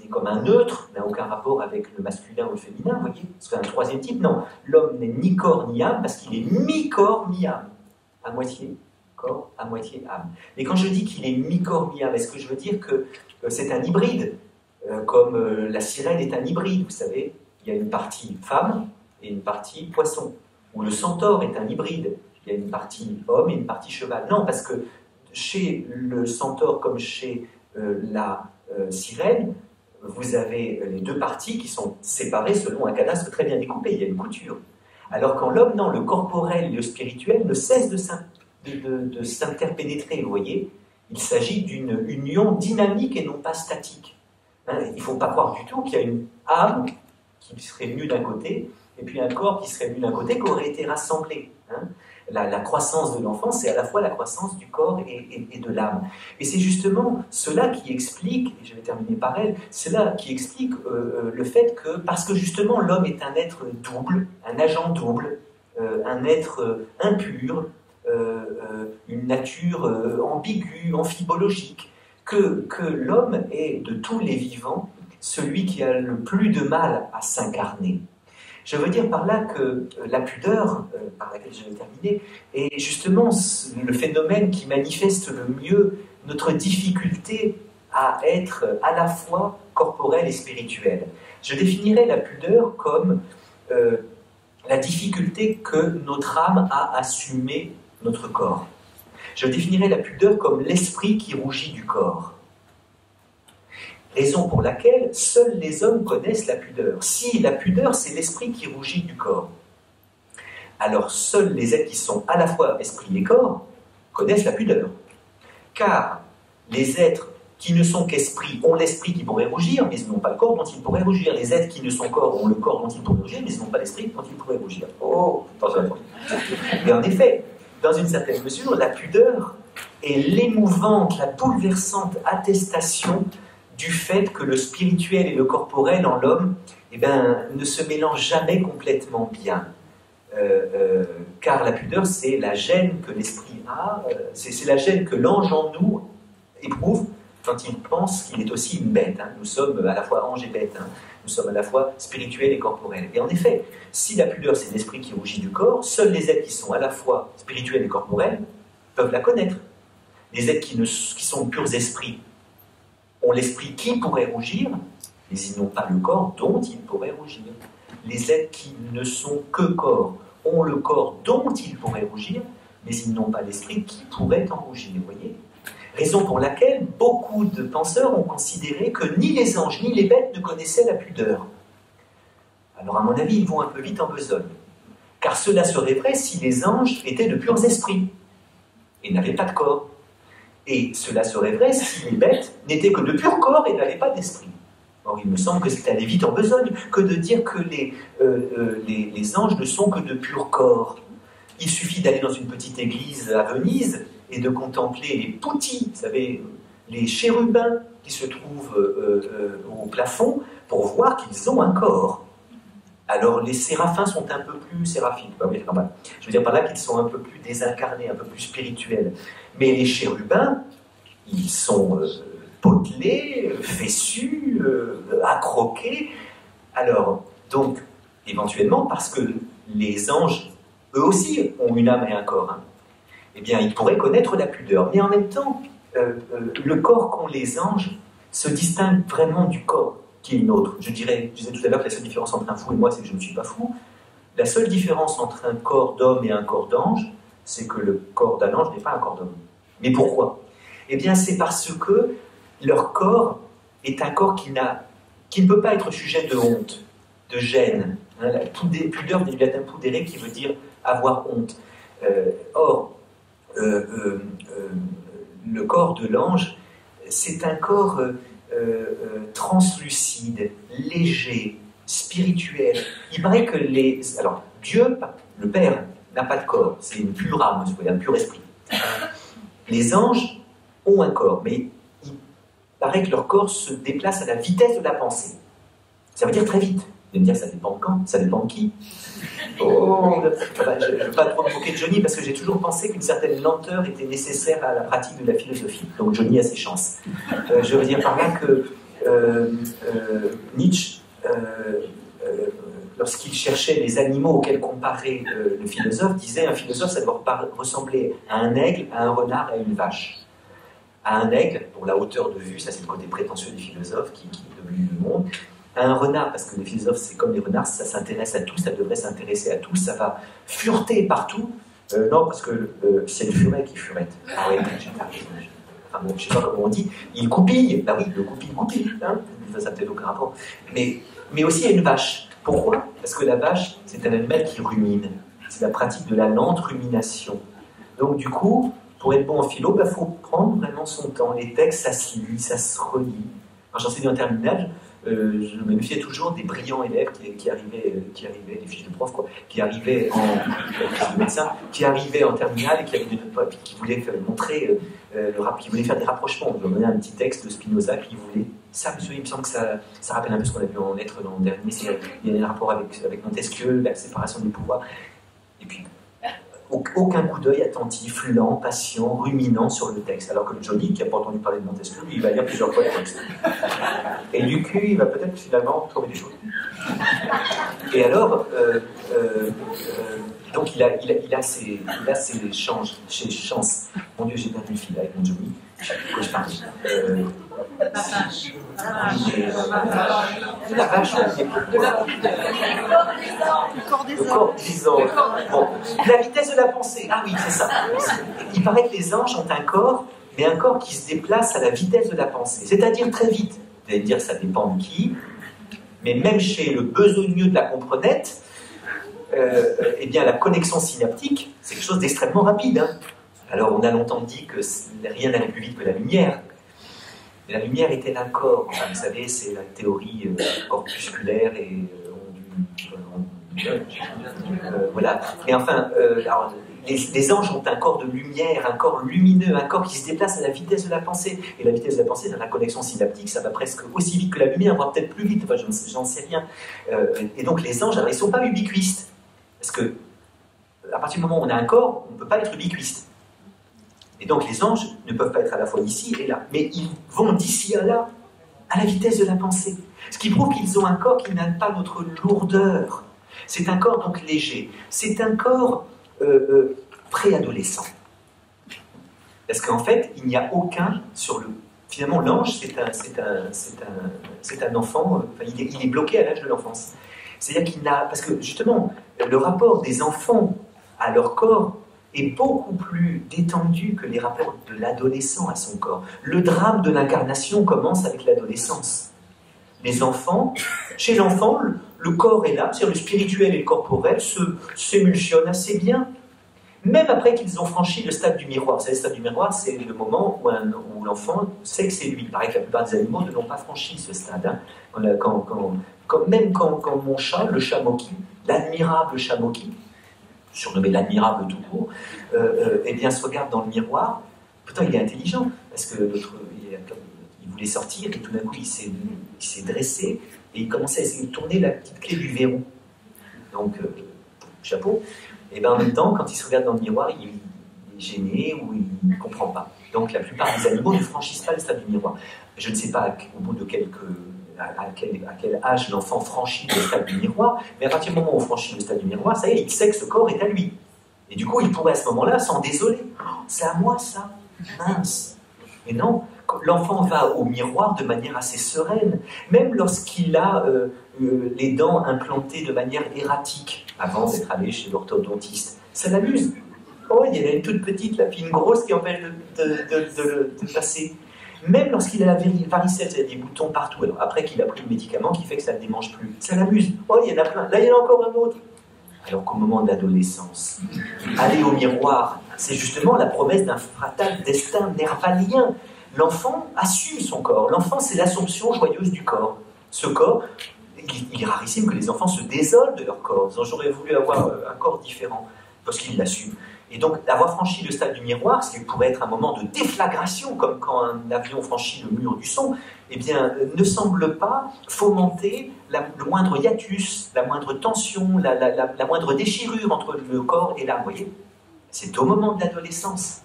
comme un neutre, n'a aucun rapport avec le masculin ou le féminin, vous voyez, c'est un troisième type. Non, l'homme n'est ni corps ni âme parce qu'il est mi-corps mi-âme, à moitié corps, à moitié âme. Mais quand je dis qu'il est mi-corps mi-âme, est-ce que je veux dire que c'est un hybride, comme la sirène est un hybride, vous savez, il y a une partie femme et une partie poisson, ou le centaure est un hybride, il y a une partie homme et une partie cheval. Non, parce que chez le centaure comme chez la sirène, vous avez les deux parties qui sont séparées selon un cadastre très bien découpé, il y a une couture. Alors qu'en l'homme, non, le corporel et le spirituel ne cessent de s'interpénétrer, vous voyez. Il s'agit d'une union dynamique et non pas statique. Hein, il ne faut pas croire du tout qu'il y a une âme qui serait venue d'un côté et puis un corps qui serait venu d'un côté qui aurait été rassemblé. Hein. La croissance de l'enfant, c'est à la fois la croissance du corps et de l'âme. Et c'est justement cela qui explique, et je vais terminer par elle, cela qui explique le fait que, parce que justement l'homme est un être double, un agent double, un être impur, une nature ambiguë, amphibologique, que l'homme est de tous les vivants celui qui a le plus de mal à s'incarner. Je veux dire par là que la pudeur, par laquelle je vais terminer, est justement le phénomène qui manifeste le mieux notre difficulté à être à la fois corporel et spirituel. Je définirais la pudeur comme la difficulté que notre âme a à assumer notre corps. Je définirais la pudeur comme l'esprit qui rougit du corps. Raison pour laquelle seuls les hommes connaissent la pudeur. Si la pudeur, c'est l'esprit qui rougit du corps, alors seuls les êtres qui sont à la fois esprit et corps connaissent la pudeur. Car les êtres qui ne sont qu'esprit ont l'esprit qui pourrait rougir, mais ils n'ont pas le corps dont ils pourraient rougir. Les êtres qui ne sont corps ont le corps dont ils pourraient rougir, mais ils n'ont pas l'esprit dont ils pourraient rougir. Oh, attention. Et en effet, dans une certaine mesure, la pudeur est l'émouvante, la bouleversante attestation du fait que le spirituel et le corporel en l'homme ne se mélangent jamais complètement bien. Car la pudeur, c'est la gêne que l'esprit a, c'est la gêne que l'ange en nous éprouve quand il pense qu'il est aussi une bête. Hein. Nous sommes à la fois ange et bête, hein. Nous sommes à la fois spirituel et corporel. Et en effet, si la pudeur, c'est l'esprit qui rougit du corps, seuls les êtres qui sont à la fois spirituels et corporels peuvent la connaître. Les êtres qui sont purs esprits ont l'esprit qui pourrait rougir, mais ils n'ont pas le corps dont ils pourraient rougir. Les êtres qui ne sont que corps ont le corps dont ils pourraient rougir, mais ils n'ont pas l'esprit qui pourrait en rougir, vous voyez ? Raison pour laquelle beaucoup de penseurs ont considéré que ni les anges ni les bêtes ne connaissaient la pudeur. Alors à mon avis, ils vont un peu vite en besogne, car cela serait vrai si les anges étaient de purs esprits et n'avaient pas de corps. Et cela serait vrai si les bêtes n'étaient que de purs corps et n'avaient pas d'esprit. Or, il me semble que c'est aller vite en besogne que de dire que les anges ne sont que de purs corps. Il suffit d'aller dans une petite église à Venise et de contempler les putti, vous savez, les chérubins qui se trouvent au plafond pour voir qu'ils ont un corps. Alors les séraphins sont un peu plus séraphiques, je veux dire par là qu'ils sont un peu plus désincarnés, un peu plus spirituels. Mais les chérubins, ils sont potelés, fessus, accroqués. Alors, donc, éventuellement, parce que les anges, eux aussi, ont une âme et un corps, hein, eh bien, ils pourraient connaître la pudeur. Mais en même temps, le corps qu'ont les anges se distingue vraiment du corps qui est le nôtre. Je disais tout à l'heure que la seule différence entre un fou et moi, c'est que je ne suis pas fou. La seule différence entre un corps d'homme et un corps d'ange, c'est que le corps d'un ange n'est pas un corps d'homme. Mais pourquoi? Eh bien, c'est parce que leur corps est un corps qui ne peut pas être sujet de honte, de gêne. Hein, la pudeur du latin pudere qui veut dire avoir honte. Or, le corps de l'ange, c'est un corps translucide, léger, spirituel. Il paraît que alors, Dieu, le Père, n'a pas de corps, c'est une pure âme, un pur esprit. Les anges ont un corps, mais il paraît que leur corps se déplace à la vitesse de la pensée. Ça veut dire très vite. Vous allez me dire, ça dépend de quand? Ça dépend de qui? Oh, je ne veux pas trop me moquer de Johnny, parce que j'ai toujours pensé qu'une certaine lenteur était nécessaire à la pratique de la philosophie. Donc Johnny a ses chances. Je veux dire par là que Nietzsche, lorsqu'il cherchait les animaux auxquels comparer le philosophe, disait un philosophe, ça doit ressembler à un aigle, à un renard, à une vache. À un aigle, pour la hauteur de vue, ça c'est le côté prétentieux du philosophe qui domine le monde. À un renard, parce que les philosophes, c'est comme les renards, ça s'intéresse à tout, ça devrait s'intéresser à tout, ça va fureter partout. Non, parce que c'est le furet qui furette. Ah oui, enfin bon, je ne sais pas comment on dit. Il goupille, bah oui, le goupille, hein, ça n'a peut-être aucun rapport. Mais aussi, il y a une vache. Pourquoi? Parce que la vache, c'est un animal qui rumine. C'est la pratique de la lente rumination. Donc du coup, pour être bon en philo, il faut prendre vraiment son temps. Les textes, ça se lit, ça se relit. Quand j'enseignais en terminale, je me méfiais toujours des brillants élèves qui arrivaient, des fiches de prof, quoi, qui arrivaient qui arrivaient en terminale et qui avaient des notes, puis qui voulaient montrer, qui voulaient faire des rapprochements. On donnait un petit texte de Spinoza, puis ils voulaient ça, monsieur, il me semble que ça rappelle un peu ce qu'on a vu en lettres dans le dernier, il y a un rapport avec Montesquieu, la séparation des pouvoirs. Et puis, aucun coup d'œil attentif, lent, patient, ruminant sur le texte. Alors que le Johnny, qui n'a pas entendu parler de Montesquieu, lui, il va lire plusieurs fois le texte. Et du coup, il va peut-être finalement trouver des choses. Et alors, donc il a ses chances. Mon Dieu, j'ai perdu le fil avec mon Johnny. Que je parle. La vache, le corps des anges. Bon, la vitesse de la pensée. Ah oui, c'est ça. Il paraît que les anges ont un corps, mais un corps qui se déplace à la vitesse de la pensée, c'est-à-dire très vite. Vous allez dire, ça dépend de qui, mais même chez le besogneux de la comprenette, eh bien, la connexion synaptique, c'est quelque chose d'extrêmement rapide. Hein. Alors, on a longtemps dit que rien n'allait plus vite que la lumière. Mais la lumière était un corps. Enfin, vous savez, c'est la théorie corpusculaire et voilà. Mais enfin, alors, les anges ont un corps de lumière, un corps lumineux, un corps qui se déplace à la vitesse de la pensée. Et la vitesse de la pensée, dans la connexion synaptique, ça va presque aussi vite que la lumière, voire peut-être plus vite. Enfin, j'en sais rien. Et donc, les anges, alors, ils ne sont pas ubiquistes. Parce que, à partir du moment où on a un corps, on ne peut pas être ubiquiste. Et donc les anges ne peuvent pas être à la fois ici et là, mais ils vont d'ici à là, à la vitesse de la pensée. Ce qui prouve qu'ils ont un corps qui n'a pas notre lourdeur. C'est un corps donc léger. C'est un corps préadolescent. Parce qu'en fait, il n'y a aucun sur le... Finalement, l'ange, c'est un enfant, il est bloqué à l'âge de l'enfance. C'est-à-dire qu'il n'a... Parce que justement, le rapport des enfants à leur corps est beaucoup plus détendu que les rapports de l'adolescent à son corps. Le drame de l'incarnation commence avec l'adolescence. Les enfants, chez l'enfant, le corps est là, c'est-à-dire le spirituel et le corporel s'émulsionnent assez bien. Même après qu'ils ont franchi le stade du miroir. Vous savez, le stade du miroir, c'est le moment où l'enfant sait que c'est lui. Il paraît que la plupart des animaux ne l'ont pas franchi, ce stade. Hein. Même quand mon chat, le chat Moki, l'admirable chat Moki, surnommé l'admirable tout court, eh bien, se regarde dans le miroir. Pourtant, il est intelligent, parce que l'autre, il voulait sortir, et tout d'un coup, il s'est dressé, et il commençait à essayer de tourner la petite clé du verrou. Donc, chapeau. Et bien, en même temps, quand il se regarde dans le miroir, il est gêné, ou il ne comprend pas. Donc, la plupart des animaux ne franchissent pas le stade du miroir. Je ne sais pas au bout de à quel âge l'enfant franchit le stade du miroir, mais à partir du moment où on franchit le stade du miroir, ça y est, il sait que ce corps est à lui. Et du coup, il pourrait à ce moment-là s'en désoler. Oh, c'est à moi, ça. Mince. Mais non, l'enfant va au miroir de manière assez sereine, même lorsqu'il a les dents implantées de manière erratique, avant d'être allé chez l'orthodontiste. Ça l'amuse. Oh, il y en a une toute petite, là, puis une grosse qui empêche de passer. Même lorsqu'il a la varicelle, c'est-à-dire des boutons partout, alors après qu'il a pris le médicament qui fait que ça ne le démange plus, ça l'amuse. Oh, il y en a plein. Là, il y en a encore un autre. Alors qu'au moment de l'adolescence, aller au miroir, c'est justement la promesse d'un fatal destin nervalien. L'enfant assume son corps. L'enfant, c'est l'assomption joyeuse du corps. Ce corps, il est rarissime que les enfants se désolent de leur corps. J'aurais voulu avoir un corps différent, parce qu'ils l'assument. Et donc, avoir franchi le stade du miroir, ce qui pourrait être un moment de déflagration, comme quand un avion franchit le mur du son, eh bien, ne semble pas fomenter le moindre hiatus, la moindre tension, la moindre déchirure entre le corps et l'âme. Vous voyez, c'est au moment de l'adolescence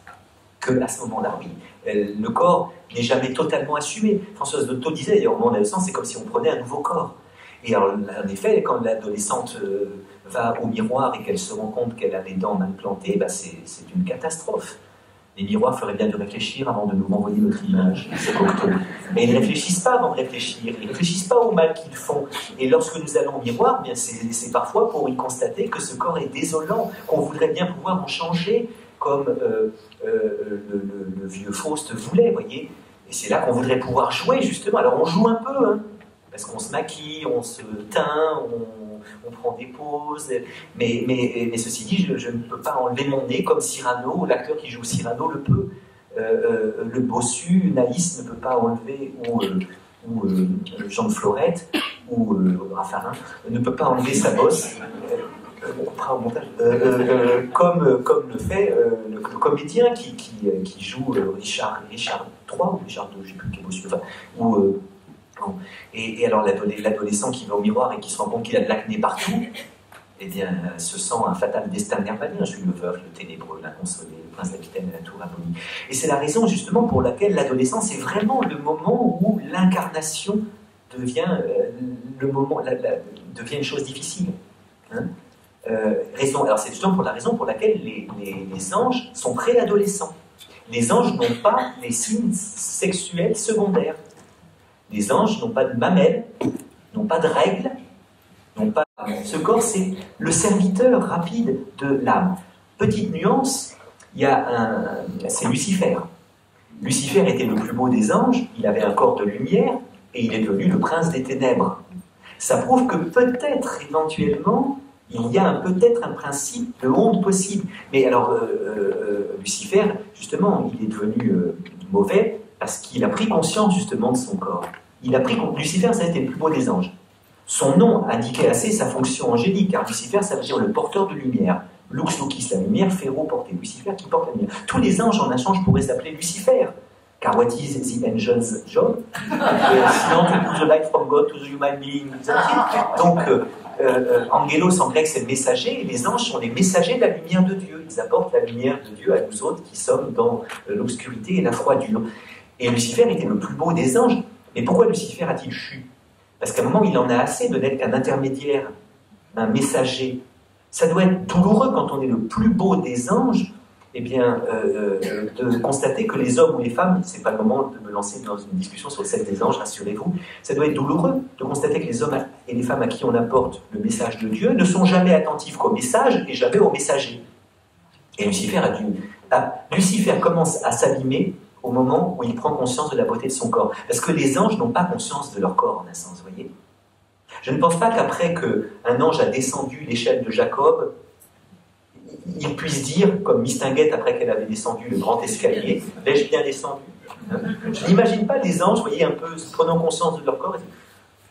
que, à ce moment-là, oui, le corps n'est jamais totalement assumé. Françoise Dolto disait, d'ailleurs, au moment de l'adolescence, c'est comme si on prenait un nouveau corps. Et alors, en effet, quand l'adolescente va au miroir et qu'elle se rend compte qu'elle a les dents mal plantées, bah c'est une catastrophe. Les miroirs feraient bien de réfléchir avant de nous renvoyer notre image, ces Cocteau. Mais ils ne réfléchissent pas avant de réfléchir, ils ne réfléchissent pas au mal qu'ils font. Et lorsque nous allons au miroir, bien c'est parfois pour y constater que ce corps est désolant, qu'on voudrait bien pouvoir en changer, comme le vieux Faust voulait, voyez. Et c'est là qu'on voudrait pouvoir jouer, justement. Alors on joue un peu, hein, parce qu'on se maquille, on se teint, on prend des pauses, mais ceci dit, je ne peux pas enlever mon nez comme Cyrano, l'acteur qui joue Cyrano le peut. Le bossu, Naïs ne peut pas enlever, ou Jean de Florette, ou Raffarin, ne peut pas enlever sa bosse, on coupera au montage, comme le fait le comédien qui joue Richard III, ou Richard II, je ne sais plus quel bossu, enfin, ou... Et alors l'adolescent qui va au miroir et qui se rend compte qu'il a de l'acné partout, eh bien, se sent un fatal destin nervalien. Je suis le veuf, le ténébreux, l'inconsolé, le prince d'Aquitaine et la tour abolie. Et c'est la raison justement pour laquelle l'adolescence est vraiment le moment où l'incarnation devient devient une chose difficile. Hein, alors c'est justement pour la raison pour laquelle les anges sont préadolescents. Les anges n'ont pas les signes sexuels secondaires. Les anges n'ont pas de mamelles, n'ont pas de règles, n'ont pas... Ce corps, c'est le serviteur rapide de l'âme. Petite nuance, c'est Lucifer. Lucifer était le plus beau des anges, il avait un corps de lumière, et il est devenu le prince des ténèbres. Ça prouve que peut-être, éventuellement, il y a peut-être un principe de honte possible. Mais alors, Lucifer, justement, il est devenu mauvais, parce qu'il a pris conscience justement de son corps. Lucifer, ça a été le plus beau des anges. Son nom indiquait assez sa fonction angélique, car Lucifer, ça veut dire le porteur de lumière. Lux Lucis, la lumière, Féro porter. Lucifer qui porte la lumière. Tous les anges en un sens pourraient s'appeler Lucifer. Car what is the angel's job? Sinon, to do the light from God to the human being. Donc, angelos en grec, c'est le messager, et les anges sont les messagers de la lumière de Dieu. Ils apportent la lumière de Dieu à nous autres qui sommes dans l'obscurité et la froidure. Et Lucifer était le plus beau des anges. Mais pourquoi Lucifer a-t-il chu? Parce qu'à un moment, il en a assez de n'être qu'un intermédiaire, un messager. Ça doit être douloureux quand on est le plus beau des anges, eh bien, de constater que les hommes ou les femmes, c'est pas le moment de me lancer dans une discussion sur le sexe des anges, rassurez-vous, ça doit être douloureux de constater que les hommes et les femmes à qui on apporte le message de Dieu ne sont jamais attentifs qu'au message et jamais au messager. Et Lucifer commence à s'abîmer au moment où il prend conscience de la beauté de son corps. Parce que les anges n'ont pas conscience de leur corps, en un sens, vous voyez. Je ne pense pas qu'après qu'un ange a descendu l'échelle de Jacob, il puisse dire, comme Mistinguett après qu'elle avait descendu le grand escalier, « L'ai-je bien descendu ?» Je n'imagine pas les anges, vous voyez, un peu prenant conscience de leur corps, et disent,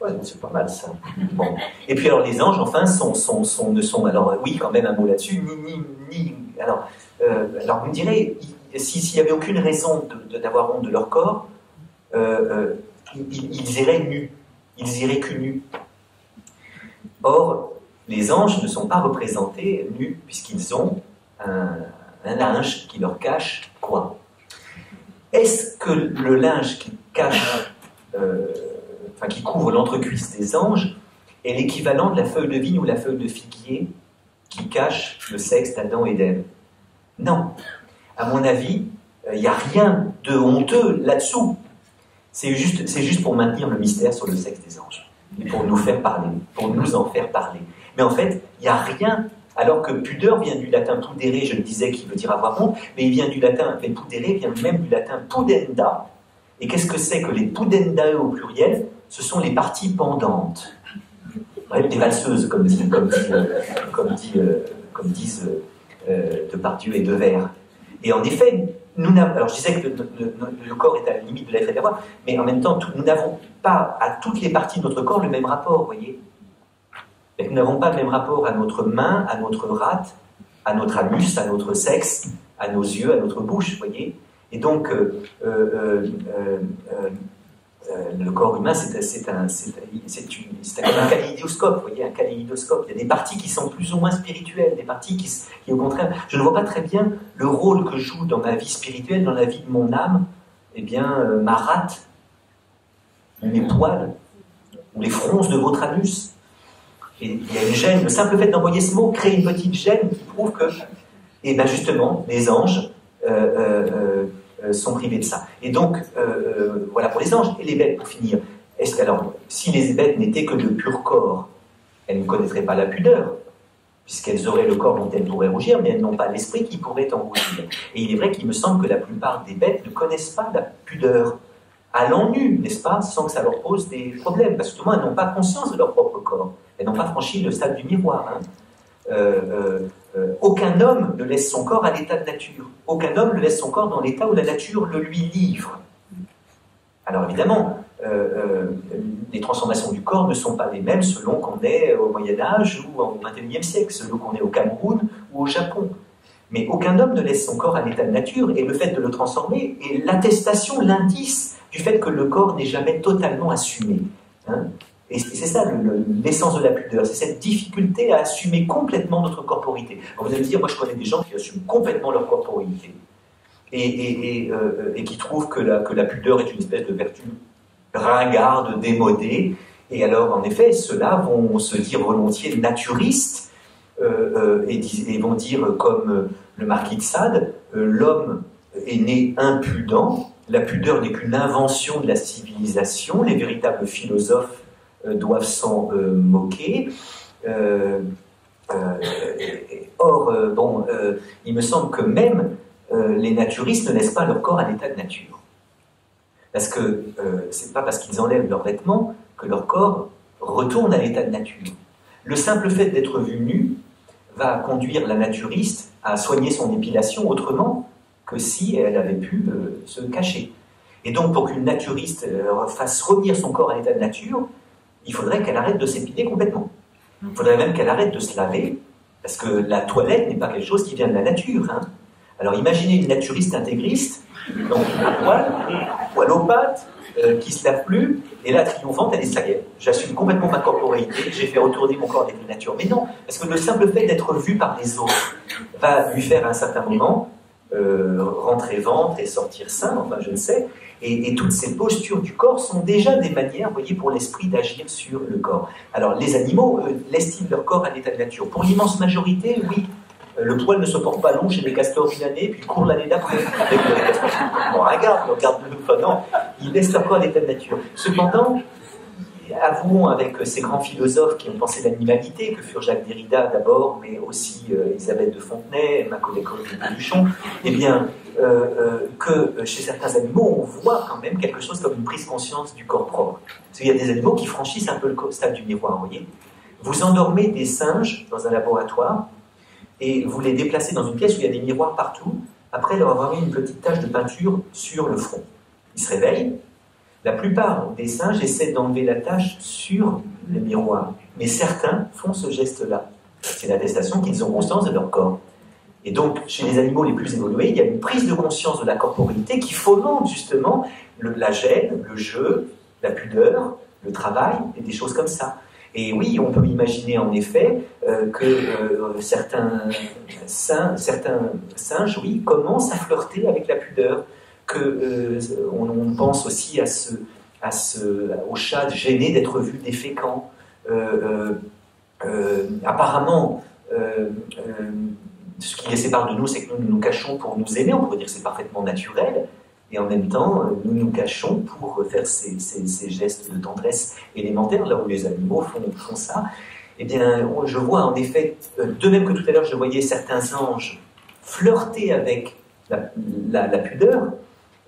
ouais, c'est pas mal ça. Bon. Et puis alors les anges, enfin, ne sont, alors oui, quand même un mot là-dessus, alors vous me direz, s'il n'y avait aucune raison d'avoir honte de leur corps, ils iraient nus, ils iraient cul nus. Or, les anges ne sont pas représentés nus, puisqu'ils ont un linge qui leur cache quoi? Est-ce que le linge qui cache, qui couvre l'entrecuisse des anges est l'équivalent de la feuille de vigne ou la feuille de figuier qui cache le sexe d'Adam et d'Ève? Non. À mon avis, il n'y a rien de honteux là-dessous. C'est juste pour maintenir le mystère sur le sexe des anges. Et pour nous faire parler, pour nous en faire parler. Mais en fait, il n'y a rien, alors que pudeur vient du latin pudere, je le disais, qui veut dire avoir honte, mais il vient du latin, mais pudere vient même du latin pudenda. Et qu'est-ce que c'est que les pudendae au pluriel? Ce sont les parties pendantes. Bref, des valseuses, comme disent Depardieu et Devers. Et en effet, alors je disais que le corps est à la limite de l'être et de l'avoir, mais en même temps, nous n'avons pas à toutes les parties de notre corps le même rapport, vous voyez. Et nous n'avons pas le même rapport à notre main, à notre rate, à notre anus, à notre sexe, à nos yeux, à notre bouche, vous voyez. Et donc, le corps humain, c'est un kaléidoscope, vous voyez, un kaléidoscope. Il y a des parties qui sont plus ou moins spirituelles, des parties qui au contraire, je ne vois pas très bien le rôle que joue dans ma vie spirituelle, dans la vie de mon âme, eh bien, ma rate, ou mes poils, ou les fronces de votre anus. Et il y a une gêne, le simple fait d'envoyer ce mot crée une petite gêne qui prouve que, et bien justement, les anges sont privés de ça. Et donc, voilà pour les anges. Et les bêtes, pour finir. Alors, si les bêtes n'étaient que de pur corps, elles ne connaîtraient pas la pudeur, puisqu'elles auraient le corps dont elles pourraient rougir, mais elles n'ont pas l'esprit qui pourrait en rougir. Et il est vrai qu'il me semble que la plupart des bêtes ne connaissent pas la pudeur à l'enu, n'est-ce pas, sans que ça leur pose des problèmes, parce que tout le monde, elles n'ont pas conscience de leur propre corps. Elles n'ont pas franchi le stade du miroir. Aucun homme ne laisse son corps à l'état de nature. Aucun homme ne laisse son corps dans l'état où la nature le lui livre. Alors évidemment, les transformations du corps ne sont pas les mêmes selon qu'on est au Moyen-Âge ou au XXIe siècle, selon qu'on est au Cameroun ou au Japon. Mais aucun homme ne laisse son corps à l'état de nature, et le fait de le transformer est l'attestation, l'indice du fait que le corps n'est jamais totalement assumé. Et c'est ça l'essence de la pudeur, c'est cette difficulté à assumer complètement notre corporité. Alors vous allez me dire, moi je connais des gens qui assument complètement leur corporité et qui trouvent que la pudeur est une espèce de vertu ringarde, démodée. Et alors en effet, ceux-là vont se dire volontiers naturistes et vont dire comme le marquis de Sade, l'homme est né impudent, la pudeur n'est qu'une invention de la civilisation, les véritables philosophes doivent s'en moquer. Il me semble que même les naturistes ne laissent pas leur corps à l'état de nature. Parce que c'est pas parce qu'ils enlèvent leurs vêtements que leur corps retourne à l'état de nature. Le simple fait d'être vu nu va conduire la naturiste à soigner son épilation autrement que si elle avait pu se cacher. Et donc, pour qu'une naturiste fasse revenir son corps à l'état de nature, il faudrait qu'elle arrête de s'épiler complètement. Il faudrait même qu'elle arrête de se laver, parce que la toilette n'est pas quelque chose qui vient de la nature. Alors, imaginez une naturiste intégriste, donc poil aux pattes, qui se lave plus, et là, triomphante, elle dit ça y est, j'assume complètement ma corporalité, j'ai fait retourner mon corps à l'état de nature. Mais non, parce que le simple fait d'être vu par les autres va lui faire à un certain moment rentrer ventre et sortir sein, enfin je ne sais, et toutes ces postures du corps sont déjà des manières, vous voyez, pour l'esprit d'agir sur le corps. Alors les animaux laissent-ils leur corps à l'état de nature? Pour l'immense majorité, oui. Le poil ne se porte pas long chez les castors une année, puis court l'année d'après. On regarde-le, enfin non, ils laissent leur corps à l'état de nature. Cependant, avouons avec ces grands philosophes qui ont pensé l'animalité, que furent Jacques Derrida d'abord, mais aussi Elisabeth de Fontenay, Macaulay Culkin de Duchamp, eh bien, que chez certains animaux, on voit quand même quelque chose comme une prise conscience du corps propre. Parce qu'il y a des animaux qui franchissent un peu le stade du miroir, vous voyez. Vous endormez des singes dans un laboratoire, et vous les déplacez dans une pièce où il y a des miroirs partout, après leur avoir mis une petite tache de peinture sur le front. Ils se réveillent. La plupart des singes essaient d'enlever la tache sur le miroir, mais certains font ce geste-là. C'est l'attestation qu'ils ont conscience de leur corps. Et donc, chez les animaux les plus évolués, il y a une prise de conscience de la corporité qui fomente justement la gêne, le jeu, la pudeur, le travail, et des choses comme ça. Et oui, on peut imaginer en effet que certains singes, oui, commencent à flirter avec la pudeur, on pense aussi au chat gêné d'être vu déféquant. Apparemment, ce qui les sépare de nous, c'est que nous nous cachons pour nous aimer. On pourrait dire que c'est parfaitement naturel. Et en même temps, nous nous cachons pour faire ces gestes de tendresse élémentaires, là où les animaux font ça. Eh bien, je vois en effet, de même que tout à l'heure, je voyais certains anges flirter avec la pudeur,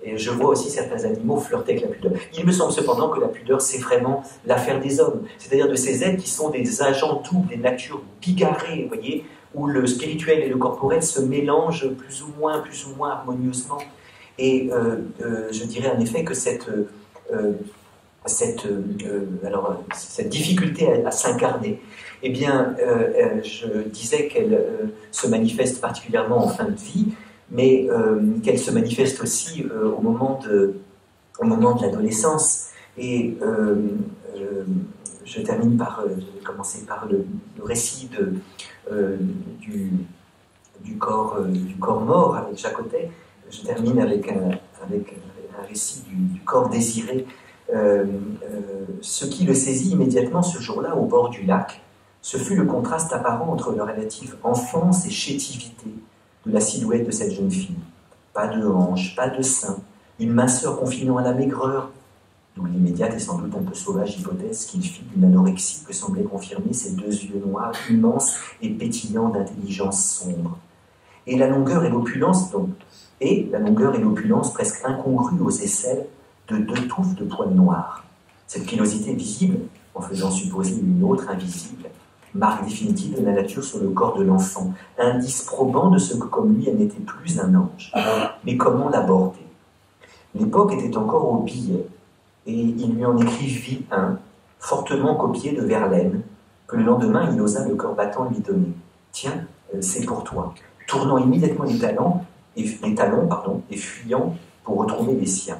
et je vois aussi certains animaux flirter avec la pudeur. Il me semble cependant que la pudeur, c'est vraiment l'affaire des hommes, c'est-à-dire de ces êtres qui sont des agents doubles, des natures bigarrées, vous voyez, où le spirituel et le corporel se mélangent plus ou moins harmonieusement. Et je dirais en effet que cette difficulté à s'incarner, eh bien, je disais qu'elle se manifeste particulièrement en fin de vie, mais qu'elle se manifeste aussi au moment de l'adolescence. Et je termine par, je vais commencer par le récit du corps mort avec Jacotet. Je termine avec un récit du corps désiré. Ce qui le saisit immédiatement ce jour-là au bord du lac, ce fut le contraste apparent entre la relative enfance et chétivité de la silhouette de cette jeune fille. Pas de hanches, pas de seins, une minceur confinant à la maigreur, d'où l'immédiate et sans doute un peu sauvage hypothèse qu'il fit d'une anorexie que semblaient confirmer ses deux yeux noirs, immenses et pétillants d'intelligence sombre. Et la longueur et l'opulence presque incongrues aux aisselles de deux touffes de poils noirs. Cette pilosité visible, en faisant supposer une autre invisible, marque définitive de la nature sur le corps de l'enfant, indice probant de ce que comme lui elle n'était plus un ange. Mais comment l'aborder? L'époque était encore au billet, et il lui en écrivit un, fortement copié de Verlaine, que le lendemain il osa le cœur battant lui donner. Tiens, c'est pour toi. Tournant immédiatement les talons, et fuyant pour retrouver les siens.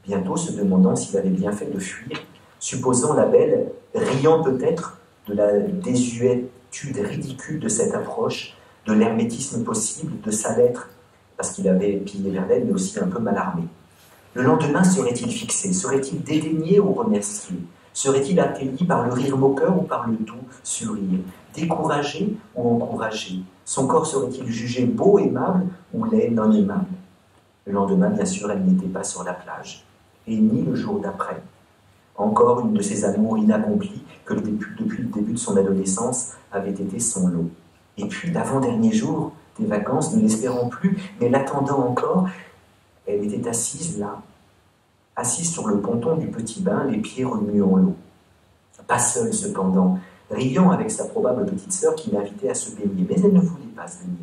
Bientôt se demandant s'il avait bien fait de fuir, supposant la belle, riant peut-être de la désuétude ridicule de cette approche, de l'hermétisme possible de sa lettre, parce qu'il avait pillé Verlaine, mais aussi un peu mal armé. Le lendemain serait-il fixé? Serait-il dédaigné ou remercié? Serait-il accueilli par le rire moqueur ou par le doux sourire? Découragé ou encouragé? Son corps serait-il jugé beau, aimable ou laid, non aimable? Le lendemain, bien sûr, elle n'était pas sur la plage, et ni le jour d'après. Encore une de ces amours inaccomplies que depuis le début de son adolescence avait été son lot. Et puis, l'avant-dernier jour des vacances, ne l'espérant plus, mais l'attendant encore, elle était assise là, assise sur le ponton du petit bain, les pieds remuant l'eau. Pas seule cependant, riant avec sa probable petite sœur qui l'invitait à se baigner. Mais elle ne voulait pas se baigner.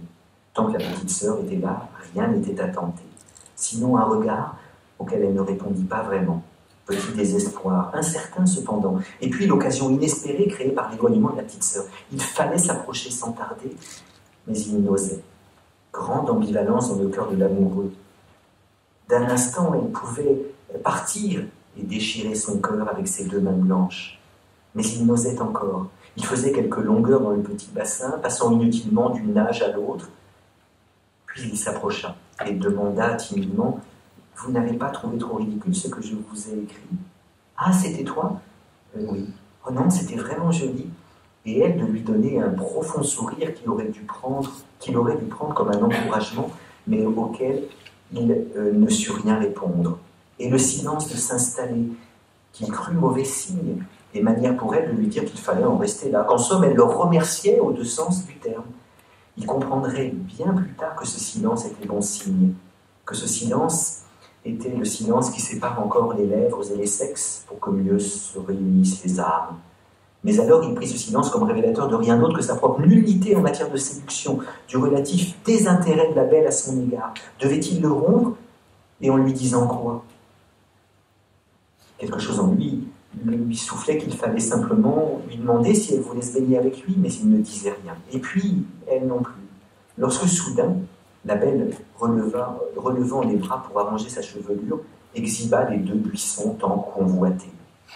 Tant que la petite sœur était là, rien n'était à tenter. Sinon un regard auquel elle ne répondit pas vraiment. Petit désespoir, incertain cependant. Et puis l'occasion inespérée créée par l'éloignement de la petite sœur. Il fallait s'approcher sans tarder, mais il n'osait. Grande ambivalence dans le cœur de l'amoureux. D'un instant, elle pouvait partir et déchirer son cœur avec ses deux mains blanches. Mais il n'osait encore. Il faisait quelques longueurs dans le petit bassin, passant inutilement d'une nage à l'autre. Puis il s'approcha et demanda timidement: « Vous n'avez pas trouvé trop ridicule ce que je vous ai écrit? »« Ah, c'était toi ?»« Oui. »« Oh non, c'était vraiment joli. » Et elle de lui donner un profond sourire qu'il aurait dû prendre comme un encouragement, mais auquel il ne sut rien répondre. Et le silence de s'installer, qu'il crut mauvais signe, et manière pour elle de lui dire qu'il fallait en rester là, qu'en somme elle le remerciait aux deux sens du terme. Il comprendrait bien plus tard que ce silence était bon signe, que ce silence était le silence qui sépare encore les lèvres et les sexes pour que mieux se réunissent les âmes. Mais alors il prit ce silence comme révélateur de rien d'autre que sa propre nullité en matière de séduction, du relatif désintérêt de la belle à son égard. Devait-il le rompre, et en lui disant quoi? Quelque chose en lui soufflait qu'il fallait simplement lui demander si elle voulait se baigner avec lui, mais il ne disait rien. Et puis, elle non plus. Lorsque soudain, la belle, relevant les bras pour arranger sa chevelure, exhiba les deux buissons tant convoités.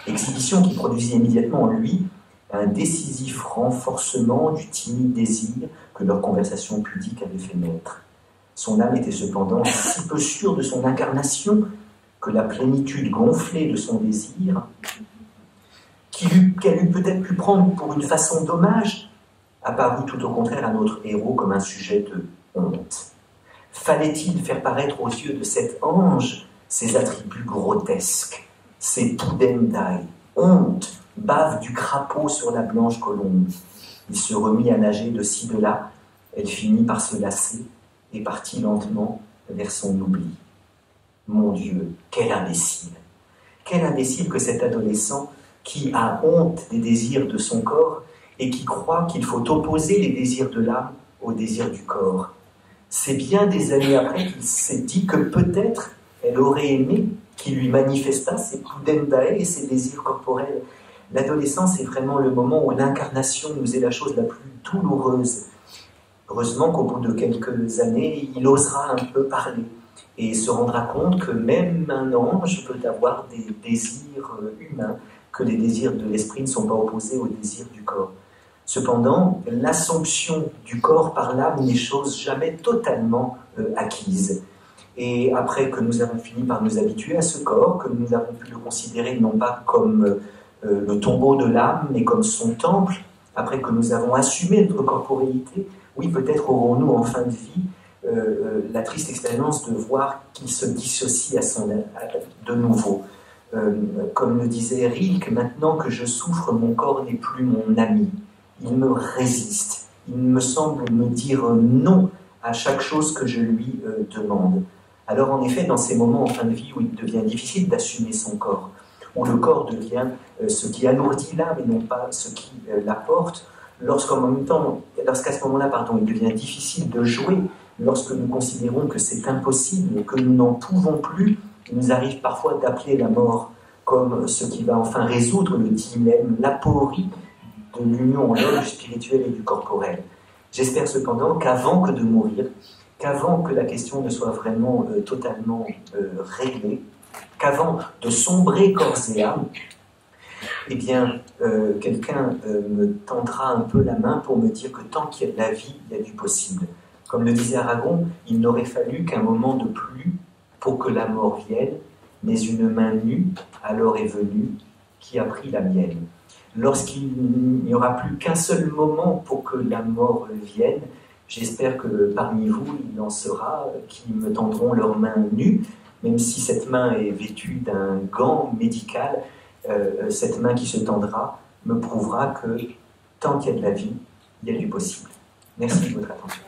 Exhibition qui produisit immédiatement en lui un décisif renforcement du timide désir que leur conversation pudique avait fait naître. Son âme était cependant si peu sûre de son incarnation que la plénitude gonflée de son désir, qu'elle eût peut-être pu prendre pour une façon d'hommage, apparut tout au contraire à notre héros comme un sujet de honte. Fallait-il faire paraître aux yeux de cet ange ses attributs grotesques, ses pudendai, honte, bave du crapaud sur la blanche colombe. Il se remit à nager de ci de là, elle finit par se lasser et partit lentement vers son oubli. Mon Dieu, quel imbécile! Quel imbécile que cet adolescent qui a honte des désirs de son corps et qui croit qu'il faut opposer les désirs de l'âme aux désirs du corps. C'est bien des années après qu'il s'est dit que peut-être elle aurait aimé qu'il lui manifestât ses pudendai et ses désirs corporels. L'adolescence est vraiment le moment où l'incarnation nous est la chose la plus douloureuse. Heureusement qu'au bout de quelques années, il osera un peu parler et se rendra compte que même un ange peut avoir des désirs humains, que les désirs de l'esprit ne sont pas opposés aux désirs du corps. Cependant, l'assomption du corps par l'âme n'est chose jamais totalement acquise. Et après que nous avons fini par nous habituer à ce corps, que nous avons pu le considérer non pas comme le tombeau de l'âme, mais comme son temple, après que nous avons assumé notre corporéité, oui, peut-être aurons-nous en fin de vie la triste expérience de voir qu'il se dissocie de nouveau. Comme le disait Rilke, maintenant que je souffre, mon corps n'est plus mon ami. Il me résiste. Il me semble me dire non à chaque chose que je lui demande. Alors en effet, dans ces moments en fin de vie où il devient difficile d'assumer son corps, où le corps devient ce qui alourdit l'âme et non pas ce qui l'apporte, lorsqu'à ce moment-là, il devient difficile de jouer, lorsque nous considérons que c'est impossible, que nous n'en pouvons plus, il nous arrive parfois d'appeler la mort comme ce qui va enfin résoudre le dilemme, l'aporie de l'union en l'homme du spirituel et du corporel. J'espère cependant qu'avant que de mourir, qu'avant que la question ne soit vraiment totalement réglée, qu'avant de sombrer corps et âme, eh bien, quelqu'un me tendra un peu la main pour me dire que tant qu'il y a de la vie, il y a du possible. Comme le disait Aragon, il n'aurait fallu qu'un moment de pluie pour que la mort vienne, mais une main nue alors est venue qui a pris la mienne. Lorsqu'il n'y aura plus qu'un seul moment pour que la mort vienne, j'espère que parmi vous, il en sera qui me tendront leurs mains nues, même si cette main est vêtue d'un gant médical, cette main qui se tendra me prouvera que tant qu'il y a de la vie, il y a du possible. Merci de votre attention.